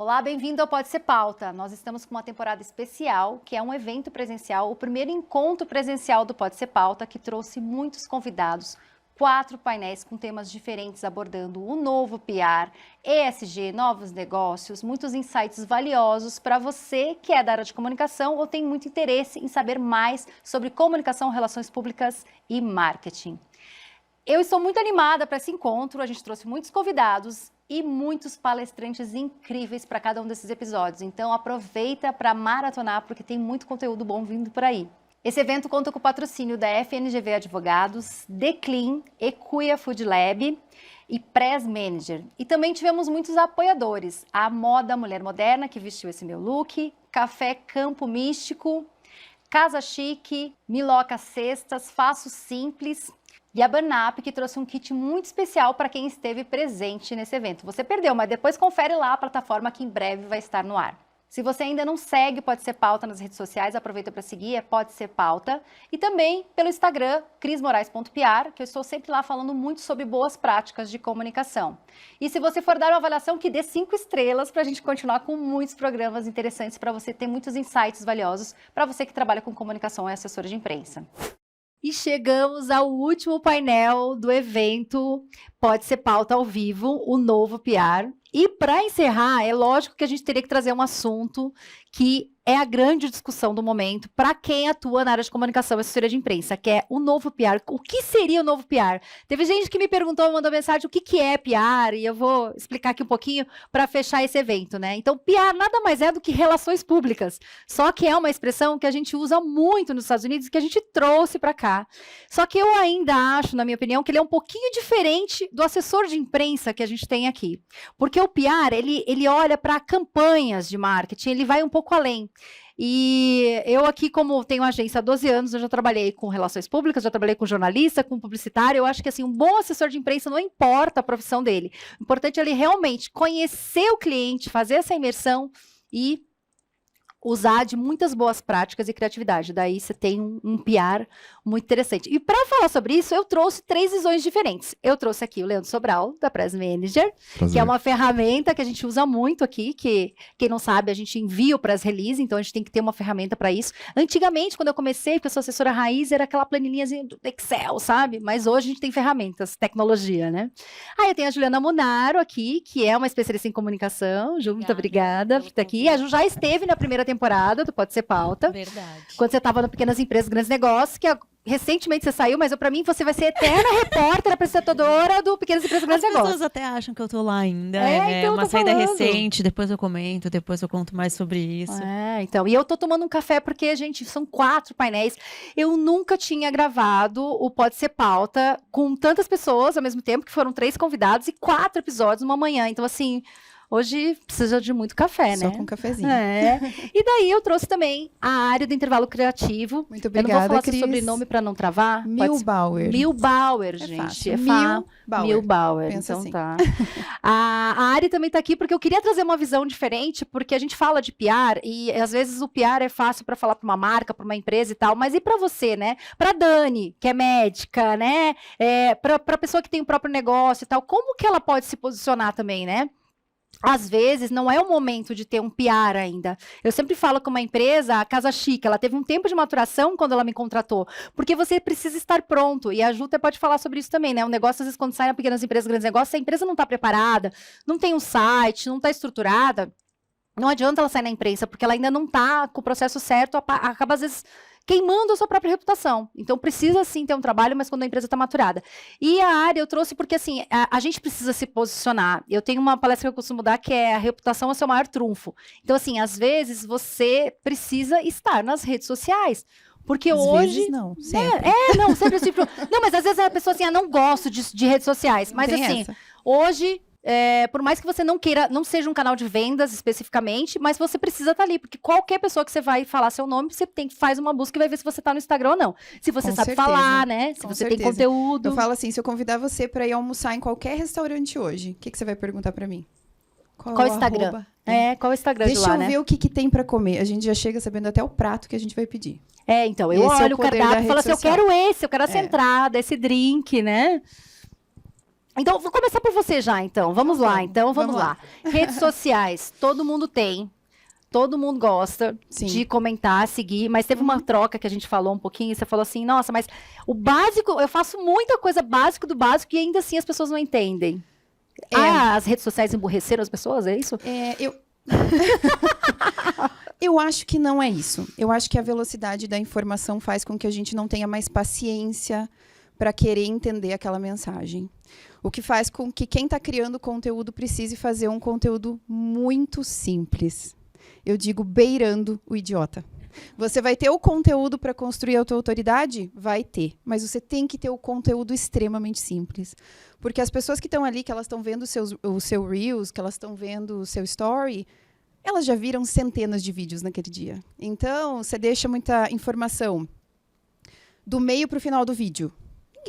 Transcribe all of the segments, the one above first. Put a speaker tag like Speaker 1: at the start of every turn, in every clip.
Speaker 1: Olá, bem-vindo ao Pode Ser Pauta. Nós estamos com uma temporada especial, que é um evento presencial, o primeiro encontro presencial do Pode Ser Pauta, que trouxe muitos convidados, 4 painéis com temas diferentes abordando o novo PR, ESG, novos negócios, muitos insights valiosos para você que é da área de comunicação ou tem muito interesse em saber mais sobre comunicação, relações públicas e marketing. Eu estou muito animada para esse encontro, a gente trouxe muitos convidados e muitos palestrantes incríveis para cada um desses episódios. Então aproveita para maratonar, porque tem muito conteúdo bom vindo por aí. Esse evento conta com o patrocínio da FNGV Advogados, Declean, Equia Food Lab e Press Manager. E também tivemos muitos apoiadores. A Moda Mulher Moderna, que vestiu esse meu look, Café Campo Místico, Casa Chique, Miloca Cestas, Faço Simples e a Burnap, que trouxe um kit muito especial para quem esteve presente nesse evento. Você perdeu, mas depois confere lá a plataforma que em breve vai estar no ar. Se você ainda não segue Pode Ser Pauta nas redes sociais, aproveita para seguir, é Pode Ser Pauta. E também pelo Instagram, crismorais.pr, que eu estou sempre lá falando muito sobre boas práticas de comunicação. E se você for dar uma avaliação, que dê 5 estrelas para a gente continuar com muitos programas interessantes, para você ter muitos insights valiosos, para você que trabalha com comunicação e assessora de imprensa. E chegamos ao último painel do evento Pode Ser Pauta ao vivo, o novo PR. E para encerrar, é lógico que a gente teria que trazer um assunto que é a grande discussão do momento para quem atua na área de comunicação e assessoria de imprensa, que é o novo PR. O que seria o novo PR? Teve gente que me perguntou, mandou mensagem, o que é PR? E eu vou explicar aqui um pouquinho para fechar esse evento, né? Então, PR nada mais é do que relações públicas, só que é uma expressão que a gente usa muito nos Estados Unidos e que a gente trouxe para cá. Só que eu ainda acho, na minha opinião, que ele é um pouquinho diferente do assessor de imprensa que a gente tem aqui. Porque o PR, ele olha para campanhas de marketing, ele vai um pouco além. E eu aqui, como tenho agência há 12 anos, eu já trabalhei com relações públicas, já trabalhei com jornalista, com publicitário. Eu acho que assim, um bom assessor de imprensa não importa a profissão dele. O importante é ele realmente conhecer o cliente, fazer essa imersão e usar de muitas boas práticas e criatividade. Daí você tem um PR muito interessante. E para falar sobre isso, eu trouxe 3 visões diferentes. Eu trouxe aqui o Leandro Sobral, da Press Manager, que é uma ferramenta que a gente usa muito aqui, que quem não sabe, a gente envia o Press Release, então a gente tem que ter uma ferramenta para isso. Antigamente, quando eu comecei, que eu sou assessora raiz, era aquela planilhinhazinha do Excel, sabe? Mas hoje a gente tem ferramentas, tecnologia, né? Aí eu tenho a Juliana Munaro aqui, que é uma especialista em comunicação. Ju, muito obrigada por estar aqui. A Ju já esteve na primeira temporada do Pode Ser Pauta.
Speaker 2: Verdade.
Speaker 1: Quando você estava no Pequenas Empresas, Grandes Negócios, que recentemente você saiu, mas para mim você vai ser eterna repórter, apresentadora do Pequenas Empresas, Grandes Negócios.
Speaker 2: As pessoas até acham que eu tô lá ainda.
Speaker 1: Então
Speaker 2: uma saída recente, depois eu comento, depois eu conto mais sobre isso.
Speaker 1: Então, e eu tô tomando um café porque, gente, são 4 painéis. Eu nunca tinha gravado o Pode Ser Pauta com tantas pessoas ao mesmo tempo, que foram 3 convidados e 4 episódios numa manhã. Então, assim, hoje precisa de muito café, né?
Speaker 3: Só com cafezinho.
Speaker 1: E daí eu trouxe também a área do intervalo criativo.
Speaker 3: Muito obrigada,
Speaker 1: eu não vou falar
Speaker 3: Cris.
Speaker 1: seu sobrenome para não travar.
Speaker 3: Milbauer.
Speaker 1: Milbauer, gente.
Speaker 3: Fácil.
Speaker 1: Milbauer.
Speaker 3: Pensa
Speaker 1: Então
Speaker 3: assim.
Speaker 1: tá. A Ari também tá aqui porque eu queria trazer uma visão diferente, porque a gente fala de PR e às vezes o PR é fácil para falar para uma marca, para uma empresa e tal, mas e para você, né? Para Dani, que é médica, né? Para pessoa que tem o próprio negócio e tal, como que ela pode se posicionar também, né? Às vezes, não é o momento de ter um PR ainda. Eu sempre falo com uma empresa, a Casa Chique, ela teve um tempo de maturação quando ela me contratou, porque você precisa estar pronto, e a Ju até pode falar sobre isso também, né? O negócio, às vezes, quando sai na Pequenas Empresas, Grandes Negócios, se a empresa não está preparada, não tem um site, não está estruturada, não adianta ela sair na imprensa, porque ela ainda não está com o processo certo, acaba, às vezes, queimando a sua própria reputação. Então, precisa, sim, ter um trabalho, mas quando a empresa está maturada. E a área eu trouxe porque, assim, a gente precisa se posicionar. Eu tenho uma palestra que eu costumo dar, que é a reputação é o seu maior trunfo. Então, assim, às vezes, você precisa estar nas redes sociais. Porque
Speaker 3: às
Speaker 1: hoje...
Speaker 3: vezes não, sempre.
Speaker 1: Não, sempre assim. Não, mas às vezes a pessoa, assim, não gosto de redes sociais. Mas, assim, hoje... por mais que você não queira, não seja um canal de vendas especificamente, mas você precisa estar ali, porque qualquer pessoa que você vai falar seu nome, você faz uma busca e vai ver se você está no Instagram ou não. Se você sabe falar, né? Se você tem conteúdo.
Speaker 3: Eu falo assim, se eu convidar você para ir almoçar em qualquer restaurante hoje, o que você vai perguntar para mim?
Speaker 1: Qual o Instagram? Qual o Instagram de lá,
Speaker 3: Deixa eu ver o que tem para comer. A gente já chega sabendo até o prato que a gente vai pedir.
Speaker 1: Então, eu olho o cardápio e falo assim, eu quero essa entrada, esse drink, né? Então, vou começar por você já, então. Vamos lá, então, vamos
Speaker 3: Vamos
Speaker 1: lá. Redes sociais, todo mundo tem. Todo mundo gosta
Speaker 3: Sim.
Speaker 1: de comentar, seguir, mas teve uma troca que a gente falou um pouquinho, e você falou assim, nossa, mas o básico, eu faço muita coisa básico do básico e ainda assim as pessoas não entendem. As redes sociais emburreceram as pessoas, é isso?
Speaker 3: Eu acho que não é isso. Eu acho que a velocidade da informação faz com que a gente não tenha mais paciência para querer entender aquela mensagem. O que faz com que quem está criando conteúdo precise fazer um conteúdo muito simples. Eu digo beirando o idiota. Você vai ter o conteúdo para construir a tua autoridade? Vai ter. Mas você tem que ter o conteúdo extremamente simples. Porque as pessoas que estão ali, que elas estão vendo o seu Reels, que elas estão vendo o seu Story, elas já viram centenas de vídeos naquele dia. Então, você deixa muita informação do meio para o final do vídeo.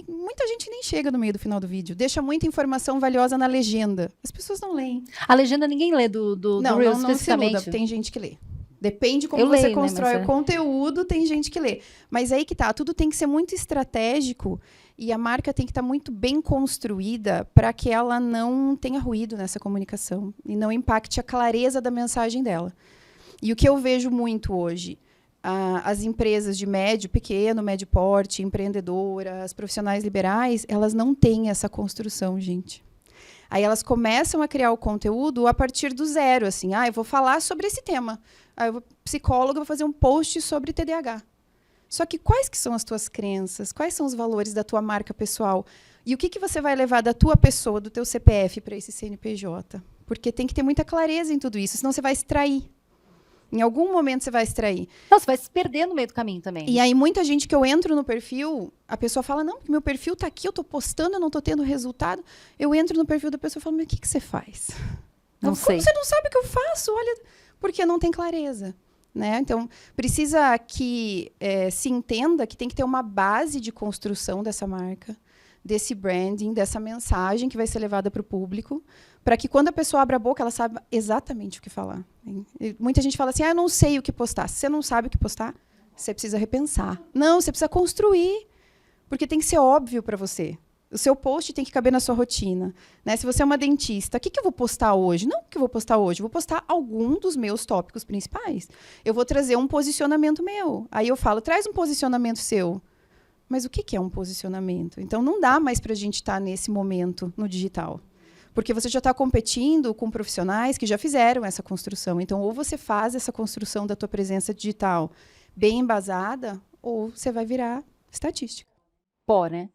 Speaker 3: Muita gente nem chega no meio do final do vídeo. Deixa muita informação valiosa na legenda. As pessoas não leem.
Speaker 1: A legenda ninguém lê do Reels
Speaker 3: Não se
Speaker 1: especificamente.
Speaker 3: iluda, tem gente que lê. Depende como
Speaker 1: Eu
Speaker 3: você
Speaker 1: leio, né,
Speaker 3: constrói
Speaker 1: mas
Speaker 3: o conteúdo, tem gente que lê. Mas aí que tá, tudo tem que ser muito estratégico e a marca tem que estar muito bem construída para que ela não tenha ruído nessa comunicação e não impacte a clareza da mensagem dela. E o que eu vejo muito hoje, as empresas de médio, pequeno, médio porte, empreendedoras, profissionais liberais, elas não têm essa construção, gente. Aí elas começam a criar o conteúdo a partir do zero, assim, eu vou falar sobre esse tema. Eu vou psicóloga, vou fazer um post sobre TDAH. Só que quais que são as tuas crenças? Quais são os valores da tua marca pessoal? E o que você vai levar da tua pessoa, do teu CPF para esse CNPJ? Porque tem que ter muita clareza em tudo isso, senão você vai extrair. Em algum momento você vai extrair.
Speaker 1: Não, você vai se perder no meio do caminho também.
Speaker 3: E aí, muita gente que eu entro no perfil, a pessoa fala, não, porque meu perfil está aqui, eu estou postando, eu não estou tendo resultado. Eu entro no perfil da pessoa e falo, mas o que você faz?
Speaker 1: Não sei.
Speaker 3: Como você não sabe o que eu faço? Olha, porque não tem clareza. Né? Então, precisa que se entenda que tem que ter uma base de construção dessa marca, desse branding, dessa mensagem que vai ser levada para o público, para que quando a pessoa abre a boca, ela saiba exatamente o que falar. E muita gente fala assim, eu não sei o que postar. Se você não sabe o que postar, você precisa repensar. Não, você precisa construir, porque tem que ser óbvio para você. O seu post tem que caber na sua rotina. Né? Se você é uma dentista, o que eu vou postar hoje? Não o que eu vou postar hoje, eu vou postar algum dos meus tópicos principais. Eu vou trazer um posicionamento meu. Aí eu falo, traz um posicionamento seu. Mas o que é um posicionamento? Então, não dá mais para a gente estar nesse momento no digital. Porque você já está competindo com profissionais que já fizeram essa construção. Então, ou você faz essa construção da tua presença digital bem embasada, ou você vai virar estatística.
Speaker 1: Né?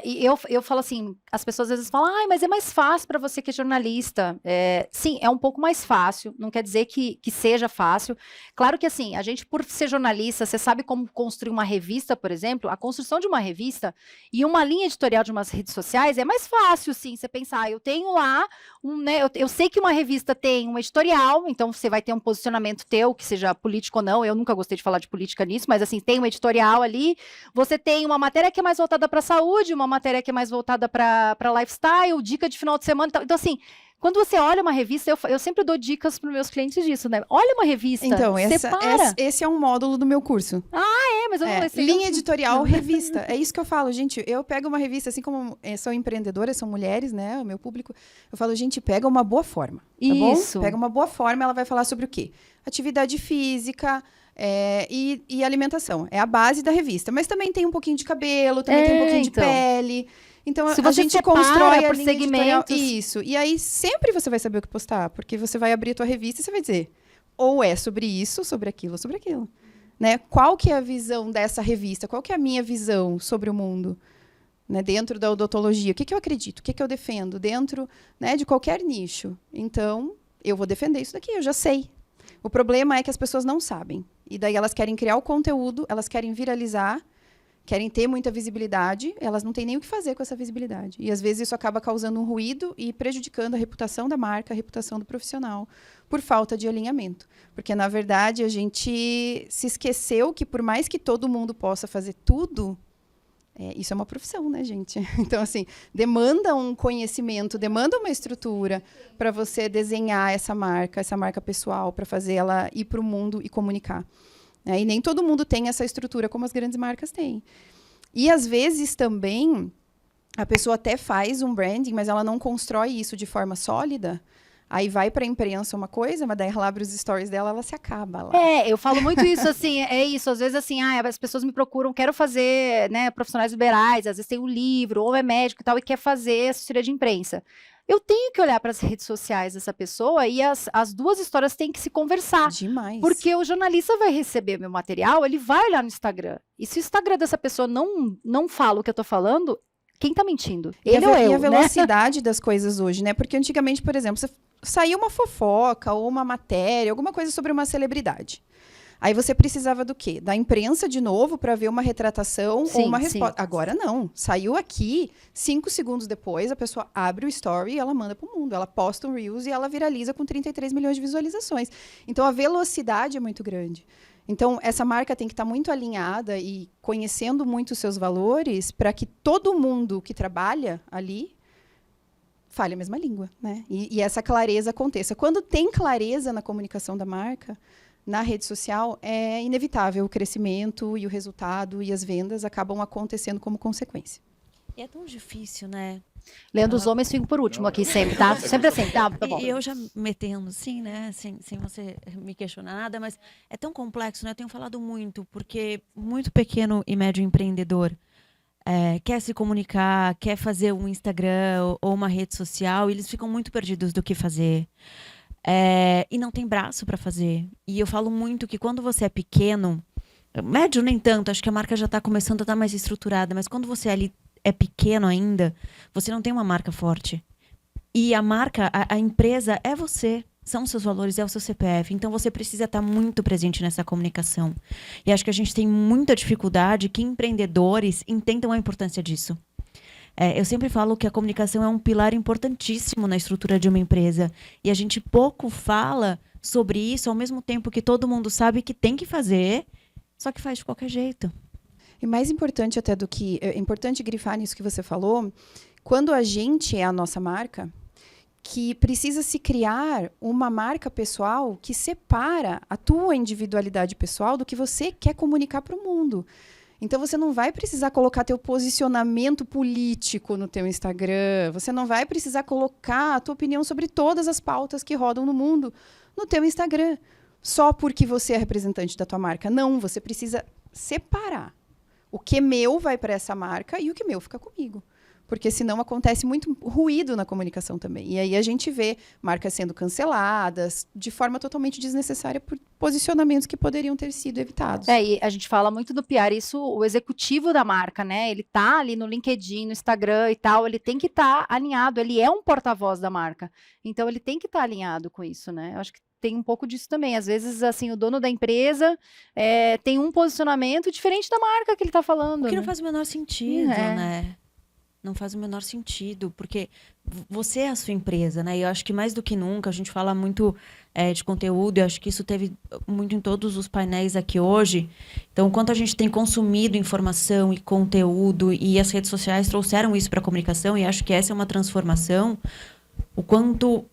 Speaker 1: E eu falo assim, as pessoas às vezes falam, mas é mais fácil para você que é jornalista. Sim, é um pouco mais fácil, não quer dizer que seja fácil. Claro que assim, a gente por ser jornalista, você sabe como construir uma revista, por exemplo, a construção de uma revista e uma linha editorial de umas redes sociais é mais fácil, sim, você pensar, eu tenho lá, eu sei que uma revista tem um editorial, então você vai ter um posicionamento teu, que seja político ou não, eu nunca gostei de falar de política nisso, mas assim, tem um editorial ali, você tem uma matéria que é mais voltada para a saúde, uma matéria que é mais voltada para lifestyle, dica de final de semana e tal. Então, assim, quando você olha uma revista, eu sempre dou dicas para os meus clientes disso, né? Olha uma revista,
Speaker 3: então,
Speaker 1: separa.
Speaker 3: Esse é um módulo do meu curso.
Speaker 1: Mas eu não sei.
Speaker 3: Linha editorial, revista. É isso que eu falo, gente. Eu pego uma revista, assim como são empreendedoras, são mulheres, né? O meu público. Eu falo, gente, pega uma boa forma. Tá
Speaker 1: isso.
Speaker 3: Bom? Pega uma boa forma, ela vai falar sobre o quê? Atividade física, e alimentação. É a base da revista. Mas também tem um pouquinho de cabelo, também tem um pouquinho de pele. Então,
Speaker 1: se
Speaker 3: a gente constrói por
Speaker 1: segmentos.
Speaker 3: Isso. E aí, sempre você vai saber o que postar. Porque você vai abrir a tua revista e você vai dizer ou é sobre isso, sobre aquilo, sobre aquilo. Né? Qual que é a visão dessa revista? Qual que é a minha visão sobre o mundo? Né? Dentro da odontologia. O que eu acredito? O que eu defendo? Dentro, né, de qualquer nicho. Então, eu vou defender isso daqui, eu já sei. O problema é que as pessoas não sabem. E daí elas querem criar o conteúdo, elas querem viralizar, querem ter muita visibilidade, elas não têm nem o que fazer com essa visibilidade. E, às vezes, isso acaba causando um ruído e prejudicando a reputação da marca, a reputação do profissional, por falta de alinhamento. Porque, na verdade, a gente se esqueceu que, por mais que todo mundo possa fazer tudo, isso é uma profissão, né, gente? Então, assim, demanda um conhecimento, demanda uma estrutura para você desenhar essa marca pessoal, para fazer ela ir para o mundo e comunicar. E nem todo mundo tem essa estrutura como as grandes marcas têm. E, às vezes, também, A pessoa até faz um branding, mas ela não constrói isso de forma sólida. Aí vai para a imprensa uma coisa, mas daí ela abre os stories dela, ela se acaba lá.
Speaker 1: Eu falo muito isso, assim, é isso, às vezes assim, as pessoas me procuram, quero fazer, né, profissionais liberais, às vezes tem um livro, ou é médico e tal, e quer fazer assessoria de imprensa. Eu tenho que olhar para as redes sociais dessa pessoa e as duas histórias têm que se conversar.
Speaker 3: Demais.
Speaker 1: Porque o jornalista vai receber meu material, ele vai olhar no Instagram. E se o Instagram dessa pessoa não fala o que eu tô falando, quem tá mentindo? Ele ou eu,
Speaker 3: E a
Speaker 1: né?
Speaker 3: velocidade das coisas hoje, né? Porque antigamente, por exemplo, você saiu uma fofoca ou uma matéria, alguma coisa sobre uma celebridade. Aí você precisava do quê? Da imprensa de novo para ver uma retratação
Speaker 1: Sim,
Speaker 3: ou uma
Speaker 1: sim.
Speaker 3: resposta. Agora não. Saiu aqui, 5 segundos depois, a pessoa abre o story e ela manda para o mundo. Ela posta um Reels e ela viraliza com 33 milhões de visualizações. Então a velocidade é muito grande. Então essa marca tem que estar muito alinhada e conhecendo muito os seus valores para que todo mundo que trabalha ali fale a mesma língua, né? E essa clareza aconteça. Quando tem clareza na comunicação da marca, na rede social, é inevitável o crescimento e o resultado e as vendas acabam acontecendo como consequência.
Speaker 2: E é tão difícil, né?
Speaker 1: Leandro, os homens ficam por último aqui sempre, tá? Sempre assim, tá? Tá bom.
Speaker 2: E eu já metendo, sim, né? Sem você me questionar nada, mas é tão complexo, né? Eu tenho falado muito, porque muito pequeno e médio empreendedor quer se comunicar, quer fazer um Instagram ou uma rede social, e eles ficam muito perdidos do que fazer. E não tem braço para fazer. E eu falo muito que quando você é pequeno, médio nem tanto, acho que a marca já está começando a estar mais estruturada, mas quando você ali é pequeno ainda, você não tem uma marca forte. E a marca, a empresa é você, são os seus valores, é o seu CPF. Então você precisa estar muito presente nessa comunicação. E acho que a gente tem muita dificuldade que empreendedores entendam a importância disso. Eu sempre falo que a comunicação é um pilar importantíssimo na estrutura de uma empresa. E a gente pouco fala sobre isso, ao mesmo tempo que todo mundo sabe que tem que fazer, só que faz de qualquer jeito.
Speaker 3: E mais importante até do que... É importante grifar nisso que você falou, quando a gente é a nossa marca, que precisa se criar uma marca pessoal que separa a tua individualidade pessoal do que você quer comunicar para o mundo. Então, você não vai precisar colocar teu posicionamento político no teu Instagram, você não vai precisar colocar a tua opinião sobre todas as pautas que rodam no mundo no teu Instagram, só porque você é representante da tua marca. Não, você precisa separar. O que é meu vai para essa marca e o que é meu fica comigo. Porque senão acontece muito ruído na comunicação também. E aí a gente vê marcas sendo canceladas de forma totalmente desnecessária por posicionamentos que poderiam ter sido evitados.
Speaker 1: E a gente fala muito do PR, isso, o executivo da marca, né? Ele tá ali no LinkedIn, no Instagram e tal, ele tem que estar alinhado, ele é um porta-voz da marca. Então ele tem que estar alinhado com isso, né? Eu acho que tem um pouco disso também. Às vezes, assim, o dono da empresa tem um posicionamento diferente da marca que ele tá falando.
Speaker 2: Porque
Speaker 1: né?
Speaker 2: não faz o menor sentido, né? Não faz o menor sentido, porque você é a sua empresa, né? E eu acho que mais do que nunca, a gente fala muito de conteúdo, eu acho que isso teve muito em todos os painéis aqui hoje. Então, quanto a gente tem consumido informação e conteúdo, e as redes sociais trouxeram isso para a comunicação, e acho que essa é uma transformação, o quanto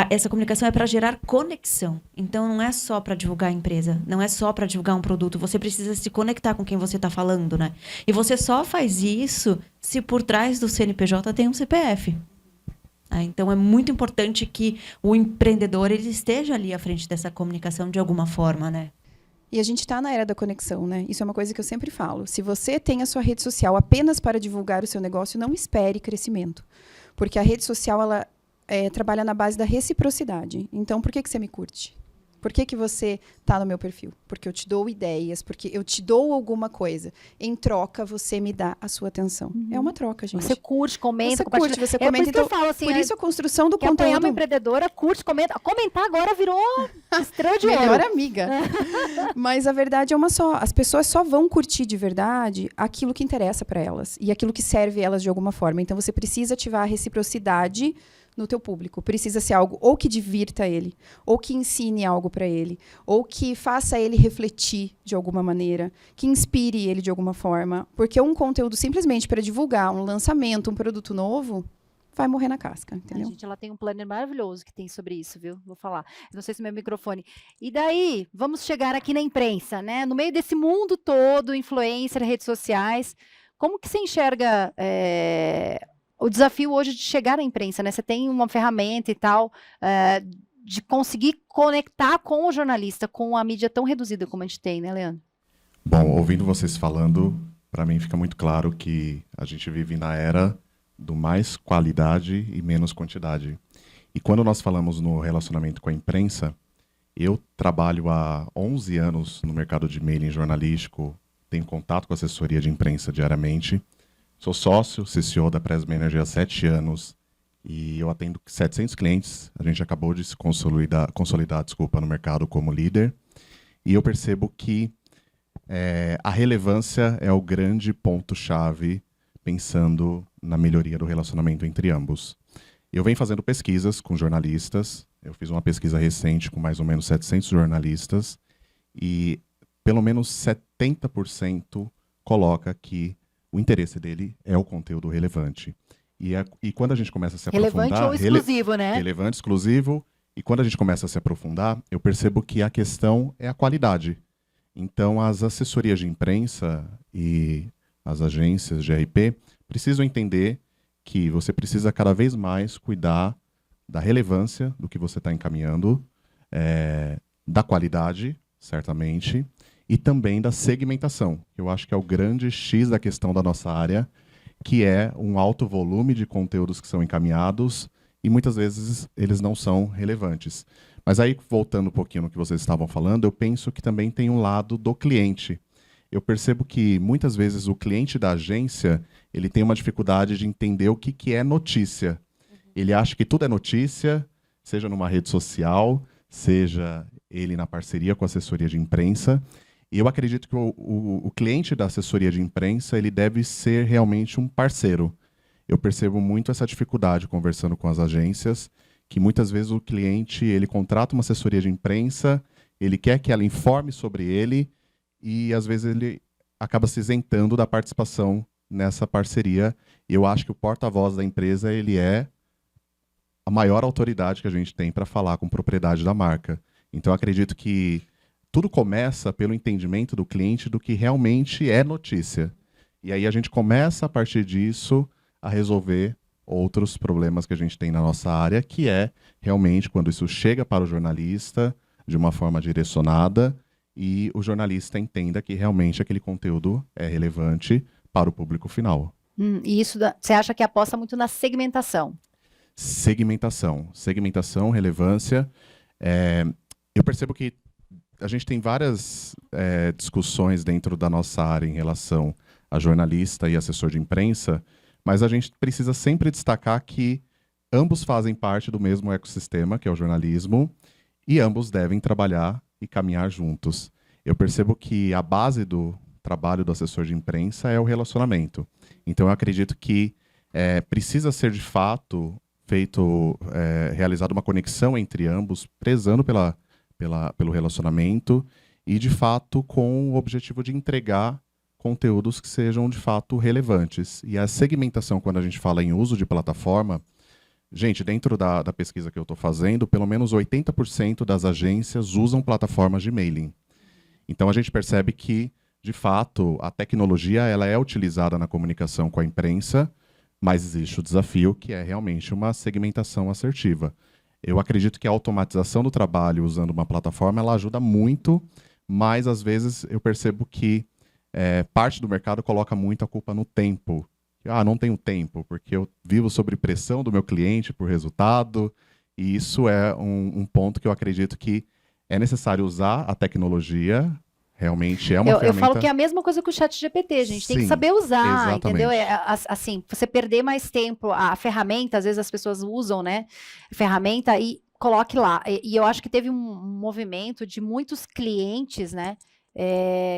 Speaker 2: essa comunicação é para gerar conexão. Então, não é só para divulgar a empresa, não é só para divulgar um produto. Você precisa se conectar com quem você está falando, né? E você só faz isso se por trás do CNPJ tem um CPF. Então, é muito importante que o empreendedor ele esteja ali à frente dessa comunicação de alguma forma, né?
Speaker 3: E a gente está na era da conexão, né? Isso é uma coisa que eu sempre falo. Se você tem a sua rede social apenas para divulgar o seu negócio, não espere crescimento. Porque a rede social, ela trabalha na base da reciprocidade. Então, por que você me curte? Por que você está no meu perfil? Porque eu te dou ideias, porque eu te dou alguma coisa. Em troca, você me dá a sua atenção. É uma troca, gente.
Speaker 1: Você curte, comenta,
Speaker 3: você
Speaker 1: compartilha.
Speaker 3: curte, você comenta.
Speaker 1: Por isso que eu falo assim,
Speaker 3: por isso a construção do
Speaker 1: quer apoiar
Speaker 3: conteúdo...
Speaker 1: uma empreendedora, curte, comenta. Comentar agora virou estrela de ouro.
Speaker 3: Melhor amiga. Mas a verdade é uma só. As pessoas só vão curtir de verdade aquilo que interessa para elas. E aquilo que serve elas de alguma forma. Então, você precisa ativar a reciprocidade no teu público. Precisa ser algo ou que divirta ele, ou que ensine algo para ele, ou que faça ele refletir de alguma maneira, que inspire ele de alguma forma. Porque um conteúdo simplesmente para divulgar um lançamento, um produto novo, vai morrer na casca, entendeu?
Speaker 1: A gente, ela tem um planner maravilhoso que tem sobre isso, viu? Vou falar. Não sei se é meu microfone. E daí, vamos chegar aqui na imprensa, né? No meio desse mundo todo, influencer, redes sociais, Como que você enxerga o desafio hoje de chegar à imprensa, né? Você tem uma ferramenta e tal, de conseguir conectar com o jornalista, com a mídia tão reduzida como a gente tem, né, Leandro?
Speaker 4: Bom, ouvindo vocês falando, para mim fica muito claro que a gente vive na era do mais qualidade e menos quantidade. E quando nós falamos no relacionamento com a imprensa, eu trabalho há 11 anos no mercado de mailing jornalístico, tenho contato com a assessoria de imprensa diariamente, sou sócio, CCO da Press Manager há 7 anos e eu atendo 700 clientes, a gente acabou de se consolidar no mercado como líder, e eu percebo que a relevância é o grande ponto-chave pensando na melhoria do relacionamento entre ambos. Eu venho fazendo pesquisas com jornalistas, eu fiz uma pesquisa recente com mais ou menos 700 jornalistas e pelo menos 70% coloca que o interesse dele é o conteúdo relevante. E quando a gente começa a se aprofundar...
Speaker 1: Relevante ou exclusivo, né?
Speaker 4: Relevante, exclusivo. E quando a gente começa a se aprofundar, eu percebo que a questão é a qualidade. Então, as assessorias de imprensa e as agências de RP precisam entender que você precisa cada vez mais cuidar da relevância do que você está encaminhando, da qualidade, certamente, e também da segmentação. Eu acho que é o grande X da questão da nossa área, que é um alto volume de conteúdos que são encaminhados e muitas vezes eles não são relevantes. Mas aí, voltando um pouquinho no que vocês estavam falando, eu penso que também tem um lado do cliente. Eu percebo que, muitas vezes, o cliente da agência ele tem uma dificuldade de entender o que é notícia. Ele acha que tudo é notícia, seja numa rede social, seja ele na parceria com a assessoria de imprensa. E eu acredito que o cliente da assessoria de imprensa ele deve ser realmente um parceiro. Eu percebo muito essa dificuldade conversando com as agências, que muitas vezes o cliente ele contrata uma assessoria de imprensa, ele quer que ela informe sobre ele e às vezes ele acaba se isentando da participação nessa parceria. E eu acho que o porta-voz da empresa ele é a maior autoridade que a gente tem para falar com propriedade da marca. Então eu acredito que tudo começa pelo entendimento do cliente do que realmente é notícia. E aí a gente começa a partir disso a resolver outros problemas que a gente tem na nossa área, que é realmente quando isso chega para o jornalista de uma forma direcionada e o jornalista entenda que realmente aquele conteúdo é relevante para o público final.
Speaker 1: E isso você acha que aposta muito na segmentação?
Speaker 4: Segmentação, relevância. Eu percebo que a gente tem várias discussões dentro da nossa área em relação a jornalista e assessor de imprensa, mas a gente precisa sempre destacar que ambos fazem parte do mesmo ecossistema, que é o jornalismo, e ambos devem trabalhar e caminhar juntos. Eu percebo que a base do trabalho do assessor de imprensa é o relacionamento. Então, eu acredito que precisa ser, de fato, realizada uma conexão entre ambos, prezando pelo relacionamento e, de fato, com o objetivo de entregar conteúdos que sejam, de fato, relevantes. E a segmentação, quando a gente fala em uso de plataforma, gente, dentro da pesquisa que eu estou fazendo, pelo menos 80% das agências usam plataformas de mailing. Então, a gente percebe que, de fato, a tecnologia ela é utilizada na comunicação com a imprensa, mas existe o desafio que é realmente uma segmentação assertiva. Eu acredito que a automatização do trabalho usando uma plataforma ela ajuda muito, mas, às vezes, eu percebo que parte do mercado coloca muito a culpa no tempo. Não tenho tempo, porque eu vivo sob pressão do meu cliente por resultado, e isso é um ponto que eu acredito que é necessário usar a tecnologia, realmente é uma ferramenta...
Speaker 1: Eu falo que é a mesma coisa que o ChatGPT, a gente tem que saber usar,
Speaker 4: exatamente.
Speaker 1: Entendeu? Assim, você perder mais tempo, a ferramenta, às vezes as pessoas usam, né, ferramenta e coloque lá. E eu acho que teve um movimento de muitos clientes, né,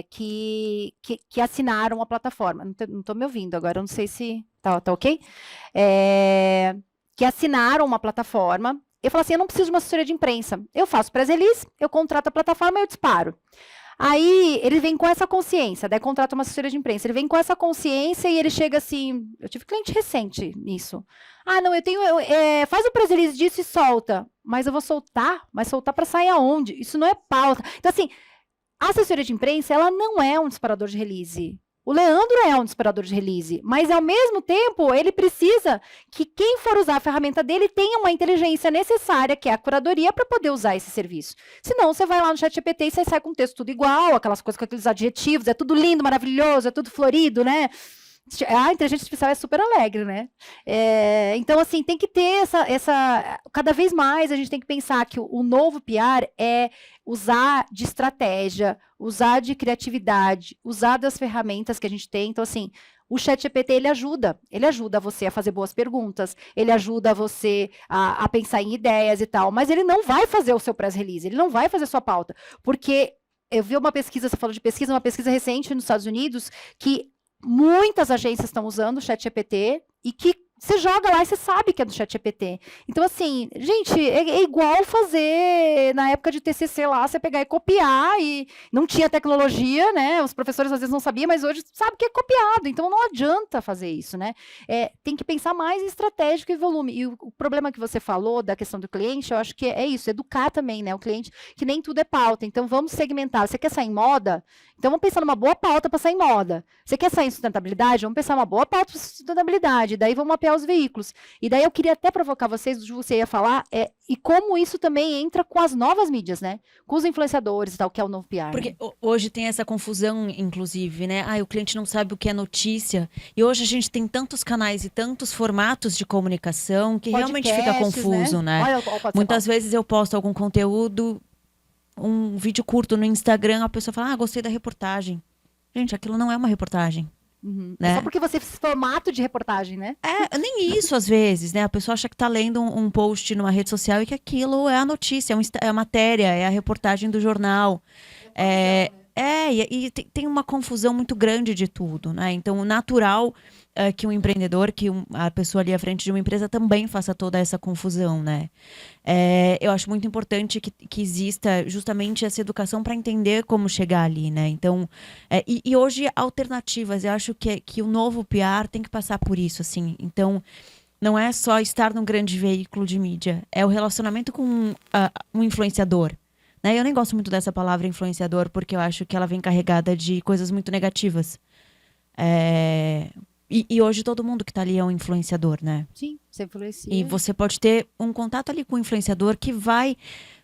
Speaker 1: que assinaram a plataforma. Não estou me ouvindo agora, eu não sei se tá ok? Que assinaram uma plataforma. Eu falo assim, eu não preciso de uma assessoria de imprensa. Eu faço press release, eu contrato a plataforma e eu disparo. Aí ele vem com essa consciência, daí contrata uma assessoria de imprensa. Ele vem com essa consciência e ele chega assim, eu tive cliente recente nisso. Não, faz o press release disso e solta. Mas eu vou soltar? Mas soltar para sair aonde? Isso não é pauta. Então assim, a assessoria de imprensa, ela não é um disparador de release. O Leandro é um disparador de release, mas ao mesmo tempo ele precisa que quem for usar a ferramenta dele tenha uma inteligência necessária, que é a curadoria, para poder usar esse serviço. Senão você vai lá no ChatGPT e você sai com o texto tudo igual, aquelas coisas com aqueles adjetivos, é tudo lindo, maravilhoso, é tudo florido, né? A inteligência artificial é super alegre, né? Então, assim, tem que ter cada vez mais a gente tem que pensar que o novo PR é usar de estratégia, usar de criatividade, usar das ferramentas que a gente tem. Então, assim, o ChatGPT, ele ajuda você a fazer boas perguntas, ele ajuda você a pensar em ideias e tal, mas ele não vai fazer o seu press release, ele não vai fazer a sua pauta, porque eu vi uma pesquisa, você falou de pesquisa, uma pesquisa recente nos Estados Unidos, que muitas agências estão usando o ChatGPT e que você joga lá e você sabe que é do ChatGPT. Então, assim, gente, é igual fazer na época de TCC lá, você pegar e copiar, e não tinha tecnologia, né? Os professores às vezes não sabiam, mas hoje sabe que é copiado, então não adianta fazer isso, né? Tem que pensar mais em estratégico e volume. E o problema que você falou da questão do cliente, eu acho que é isso, educar também, né? O cliente, que nem tudo é pauta. Então, vamos segmentar. Você quer sair em moda? Então, vamos pensar numa boa pauta para sair em moda. Você quer sair em sustentabilidade? Vamos pensar numa boa pauta para sustentabilidade. Daí, vamos mapear os veículos. E daí, eu queria até provocar vocês, você ia falar, e como isso também entra com as novas mídias, né? Com os influenciadores e tal, que é o novo PR.
Speaker 2: Porque hoje tem essa confusão, inclusive, né? O cliente não sabe o que é notícia. E hoje a gente tem tantos canais e tantos formatos de comunicação que realmente fica confuso, né?
Speaker 1: Olha,
Speaker 2: muitas vezes eu posto algum conteúdo, um vídeo curto no Instagram, a pessoa fala, gostei da reportagem. Gente, aquilo não é uma reportagem.
Speaker 1: Uhum.
Speaker 2: Né?
Speaker 1: É só porque você fez formato de reportagem, né?
Speaker 2: Nem isso às vezes, né? A pessoa acha que tá lendo um post numa rede social e que aquilo é a notícia, é a matéria, é a reportagem do jornal. E tem uma confusão muito grande de tudo, né? Então, o natural que um empreendedor, a pessoa ali à frente de uma empresa também faça toda essa confusão, né? Eu acho muito importante que exista justamente essa educação para entender como chegar ali, né? Então, e hoje, alternativas. Eu acho que o novo PR tem que passar por isso, assim. Então, não é só estar num grande veículo de mídia. É o relacionamento com um influenciador. Né? Eu nem gosto muito dessa palavra influenciador, porque eu acho que ela vem carregada de coisas muito negativas. E hoje todo mundo que tá ali é um influenciador, né?
Speaker 1: Sim, você influencia.
Speaker 2: E você pode ter um contato ali com o influenciador que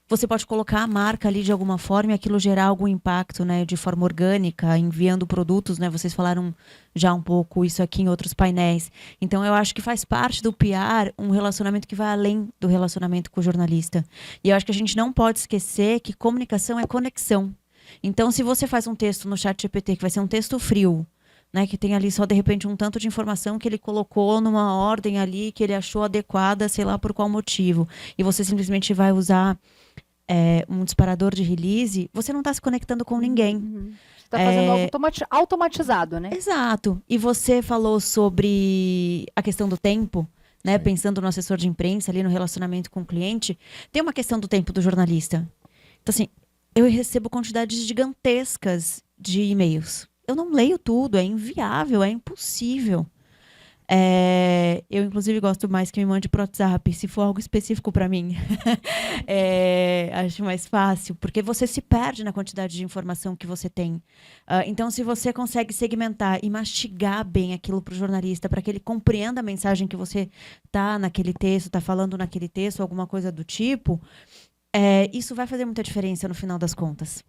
Speaker 2: você pode colocar a marca ali de alguma forma e aquilo gerar algum impacto, né? De forma orgânica, enviando produtos, né? Vocês falaram já um pouco isso aqui em outros painéis. Então, eu acho que faz parte do PR um relacionamento que vai além do relacionamento com o jornalista. E eu acho que a gente não pode esquecer que comunicação é conexão. Então, se você faz um texto no ChatGPT, que vai ser um texto frio, né, que tem ali só de repente um tanto de informação que ele colocou numa ordem ali que ele achou adequada, sei lá por qual motivo, e você simplesmente vai usar um disparador de release, você não está se conectando com ninguém.
Speaker 1: Uhum. Você está fazendo algo automatizado, né?
Speaker 2: Exato. E você falou sobre a questão do tempo, né? Pensando no assessor de imprensa, ali no relacionamento com o cliente, tem uma questão do tempo do jornalista. Então, assim, eu recebo quantidades gigantescas de e-mails. Eu não leio tudo, é inviável, é impossível. Eu, inclusive, gosto mais que me mande pro WhatsApp, se for algo específico para mim. Acho mais fácil, porque você se perde na quantidade de informação que você tem. Então, se você consegue segmentar e mastigar bem aquilo pro jornalista, para que ele compreenda a mensagem que você tá naquele texto, tá falando naquele texto, alguma coisa do tipo, isso vai fazer muita diferença no final das contas.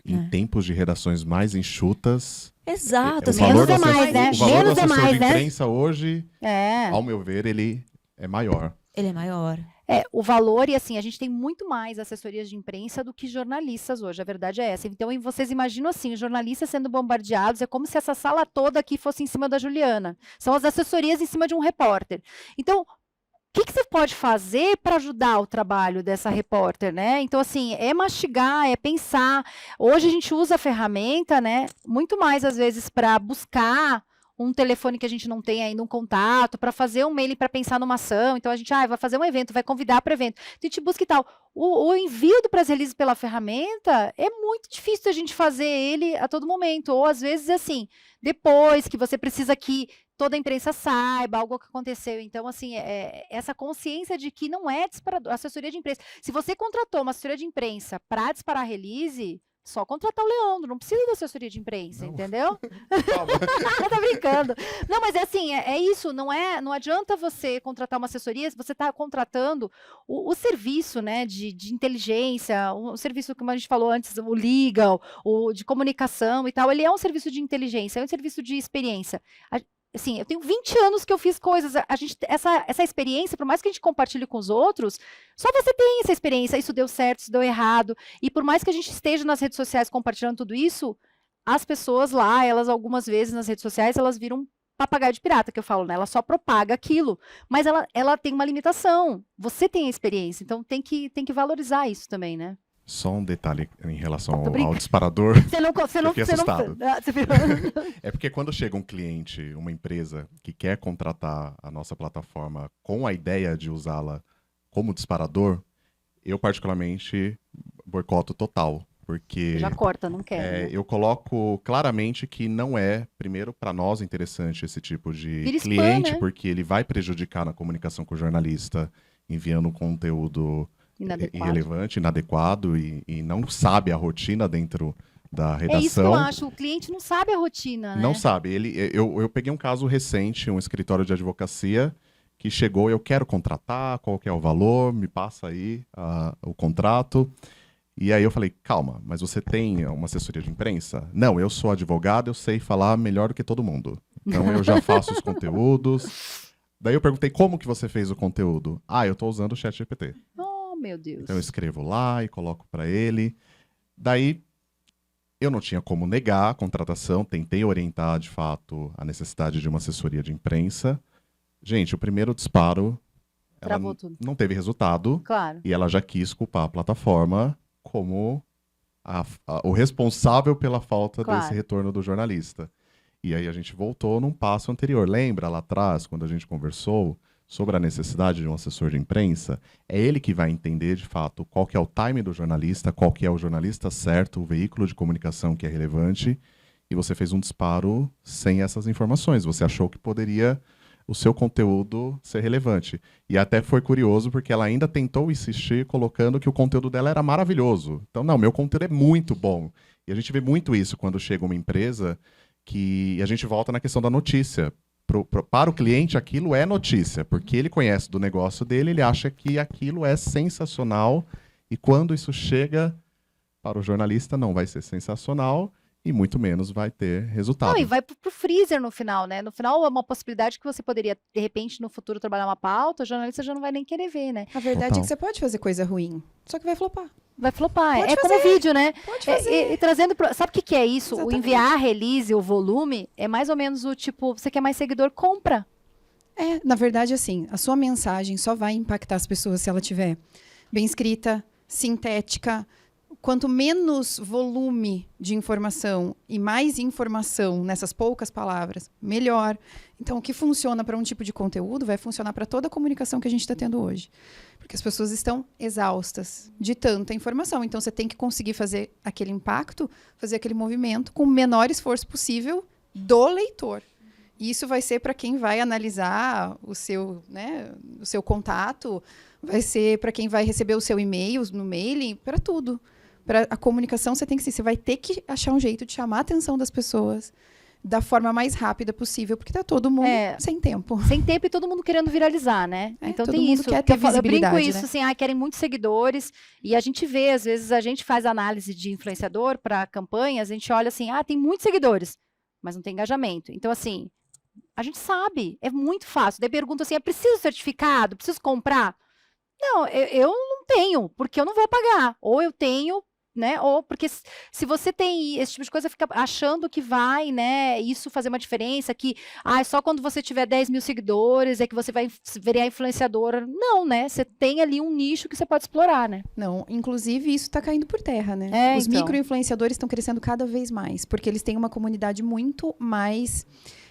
Speaker 4: Em tempos de redações mais enxutas.
Speaker 2: Exato.
Speaker 4: O valor do
Speaker 1: Menos é
Speaker 4: assessor
Speaker 1: mais,
Speaker 4: de imprensa hoje,
Speaker 1: É.
Speaker 4: ao meu ver, ele é maior.
Speaker 2: Ele é maior.
Speaker 1: O valor, e assim, a gente tem muito mais assessorias de imprensa do que jornalistas hoje, a verdade é essa. Então, vocês imaginam assim, os jornalistas sendo bombardeados, é como se essa sala toda aqui fosse em cima da Juliana. São as assessorias em cima de um repórter. Então, o que você pode fazer para ajudar o trabalho dessa repórter, né? Então, assim, é mastigar, é pensar. Hoje a gente usa a ferramenta, né? Muito mais, às vezes, para buscar um telefone que a gente não tem ainda, um contato, para fazer um mailing para pensar numa ação. Então, a gente vai fazer um evento, vai convidar para evento. Então, a gente busca e tal. O envio do press release pela ferramenta é muito difícil a gente fazer ele a todo momento. Ou, às vezes, assim, depois que você precisa que toda a imprensa saiba algo que aconteceu. Então, assim, essa consciência de que não é disparador, assessoria de imprensa. Se você contratou uma assessoria de imprensa para disparar release, Só contratar o Leandro, não precisa da assessoria de imprensa,
Speaker 4: Não.
Speaker 1: entendeu?
Speaker 4: Calma.
Speaker 1: Tá brincando. Não, mas é assim, é isso, não adianta você contratar uma assessoria, você está contratando o serviço, né, de inteligência, o serviço, como a gente falou antes, o legal, o de comunicação e tal, ele é um serviço de inteligência, é um serviço de experiência. Assim, eu tenho 20 anos que eu fiz coisas, essa experiência, por mais que a gente compartilhe com os outros, só você tem essa experiência, isso deu certo, isso deu errado, e por mais que a gente esteja nas redes sociais compartilhando tudo isso, as pessoas lá, elas algumas vezes nas redes sociais, elas viram papagaio de pirata, que eu falo, né? Ela só propaga aquilo, mas ela tem uma limitação. Você tem a experiência, então tem que valorizar isso também, né?
Speaker 4: Só um detalhe em relação
Speaker 1: Tô brincando.
Speaker 4: ao disparador.
Speaker 1: Você não,
Speaker 4: fiquei
Speaker 1: você não,
Speaker 4: assustado.
Speaker 1: você virou...
Speaker 4: É porque quando chega um cliente, uma empresa que quer contratar a nossa plataforma com a ideia de usá-la como disparador, eu particularmente boicoto total. Porque
Speaker 1: Já corta, não quero. né?
Speaker 4: eu coloco claramente que não é, primeiro, para nós interessante esse tipo de
Speaker 1: Vira spam,
Speaker 4: cliente,
Speaker 1: né?
Speaker 4: porque ele vai prejudicar na comunicação com o jornalista, enviando conteúdo
Speaker 1: Inadequado.
Speaker 4: irrelevante, inadequado e não sabe a rotina dentro da
Speaker 1: É isso que eu
Speaker 4: redação.
Speaker 1: acho, o cliente não sabe a rotina, né?
Speaker 4: Não sabe. Eu peguei um caso recente, um escritório de advocacia que chegou, eu quero contratar, qual que é o valor, me passa aí o contrato. E aí eu falei, calma, mas você tem uma assessoria de imprensa? Não, eu sou advogado, eu sei falar melhor do que todo mundo. Então eu já faço os conteúdos. Daí eu perguntei, como que você fez o conteúdo? Ah, eu tô usando o ChatGPT.
Speaker 1: Oh, meu Deus.
Speaker 4: Então eu escrevo lá e coloco para ele. Daí eu não tinha como negar a contratação, tentei orientar de fato a necessidade de uma assessoria de imprensa. Gente, o primeiro disparo, ela
Speaker 1: Travou tudo.
Speaker 4: não teve resultado
Speaker 1: Claro.
Speaker 4: e ela já quis culpar a plataforma como o responsável pela falta
Speaker 1: Claro.
Speaker 4: desse retorno do jornalista. E aí a gente voltou num passo anterior. Lembra lá atrás, quando a gente conversou sobre a necessidade de um assessor de imprensa? É ele que vai entender, de fato, qual que é o time do jornalista, qual que é o jornalista certo, o veículo de comunicação que é relevante, e você fez um disparo sem essas informações. Você achou que poderia o seu conteúdo ser relevante. E até foi curioso, porque ela ainda tentou insistir colocando que o conteúdo dela era maravilhoso. Então, não, meu conteúdo é muito bom. E a gente vê muito isso quando chega uma empresa que a gente volta na questão da notícia. Para o cliente, aquilo é notícia, porque ele conhece do negócio dele, ele acha que aquilo é sensacional, e quando isso chega para o jornalista, não vai ser sensacional, e muito menos vai ter resultado.
Speaker 1: Não, e vai pro freezer no final, né? No final é uma possibilidade que você poderia, de repente, no futuro trabalhar uma pauta, o jornalista já não vai nem querer ver, né?
Speaker 3: A verdade
Speaker 4: Total.
Speaker 3: é que você pode fazer coisa ruim, só que vai flopar.
Speaker 1: Vai flopar.
Speaker 3: Pode
Speaker 1: É como
Speaker 3: fazer.
Speaker 1: vídeo, né?
Speaker 3: Pode fazer.
Speaker 1: E trazendo sabe o que que é isso?
Speaker 3: Exatamente.
Speaker 1: O enviar a release, o volume, é mais ou menos o tipo, você quer mais seguidor, compra.
Speaker 3: Na verdade, assim, a sua mensagem só vai impactar as pessoas se ela tiver bem escrita, sintética. Quanto menos volume de informação e mais informação nessas poucas palavras, melhor. Então, o que funciona para um tipo de conteúdo vai funcionar para toda a comunicação que a gente está tendo hoje. Porque as pessoas estão exaustas de tanta informação. Então, você tem que conseguir fazer aquele impacto, fazer aquele movimento com o menor esforço possível do leitor. E isso vai ser para quem vai analisar o seu contato, vai ser para quem vai receber o seu e-mail no mailing, para tudo. Para a comunicação, você vai ter que achar um jeito de chamar a atenção das pessoas da forma mais rápida possível, porque tá todo mundo sem tempo.
Speaker 1: Sem tempo e todo mundo querendo viralizar, né? Então
Speaker 3: todo
Speaker 1: tem
Speaker 3: mundo
Speaker 1: isso.
Speaker 3: quer
Speaker 1: que
Speaker 3: ter
Speaker 1: eu brinco
Speaker 3: visibilidade,
Speaker 1: isso,
Speaker 3: né?
Speaker 1: assim, querem muitos seguidores, e a gente vê, às vezes, a gente faz análise de influenciador para campanhas, a gente olha assim, tem muitos seguidores, mas não tem engajamento. Então, assim, a gente sabe, é muito fácil. Daí pergunta assim, preciso certificado? Preciso comprar? Não, eu não tenho, porque eu não vou pagar. Ou eu tenho, né? Ou porque se você tem esse tipo de coisa, fica achando que vai, né, isso fazer uma diferença, que só quando você tiver 10 mil seguidores é que você vai virar influenciadora. Não, né? Você tem ali um nicho que você pode explorar, né?
Speaker 3: Não, inclusive isso está caindo por terra, né? Os
Speaker 1: então.
Speaker 3: micro-influenciadores estão crescendo cada vez mais, porque eles têm uma comunidade muito mais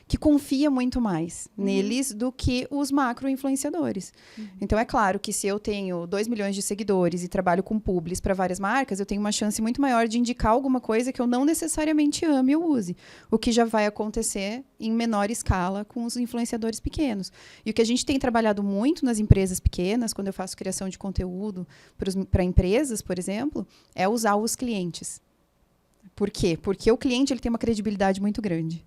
Speaker 3: que confia muito mais neles do que os macro-influenciadores. Então, é claro que se eu tenho 2 milhões de seguidores e trabalho com publis para várias marcas, eu tenho uma chance muito maior de indicar alguma coisa que eu não necessariamente ame ou use. O que já vai acontecer em menor escala com os influenciadores pequenos. E o que a gente tem trabalhado muito nas empresas pequenas, quando eu faço criação de conteúdo para empresas, por exemplo, é usar os clientes. Por quê? Porque o cliente ele tem uma credibilidade muito grande.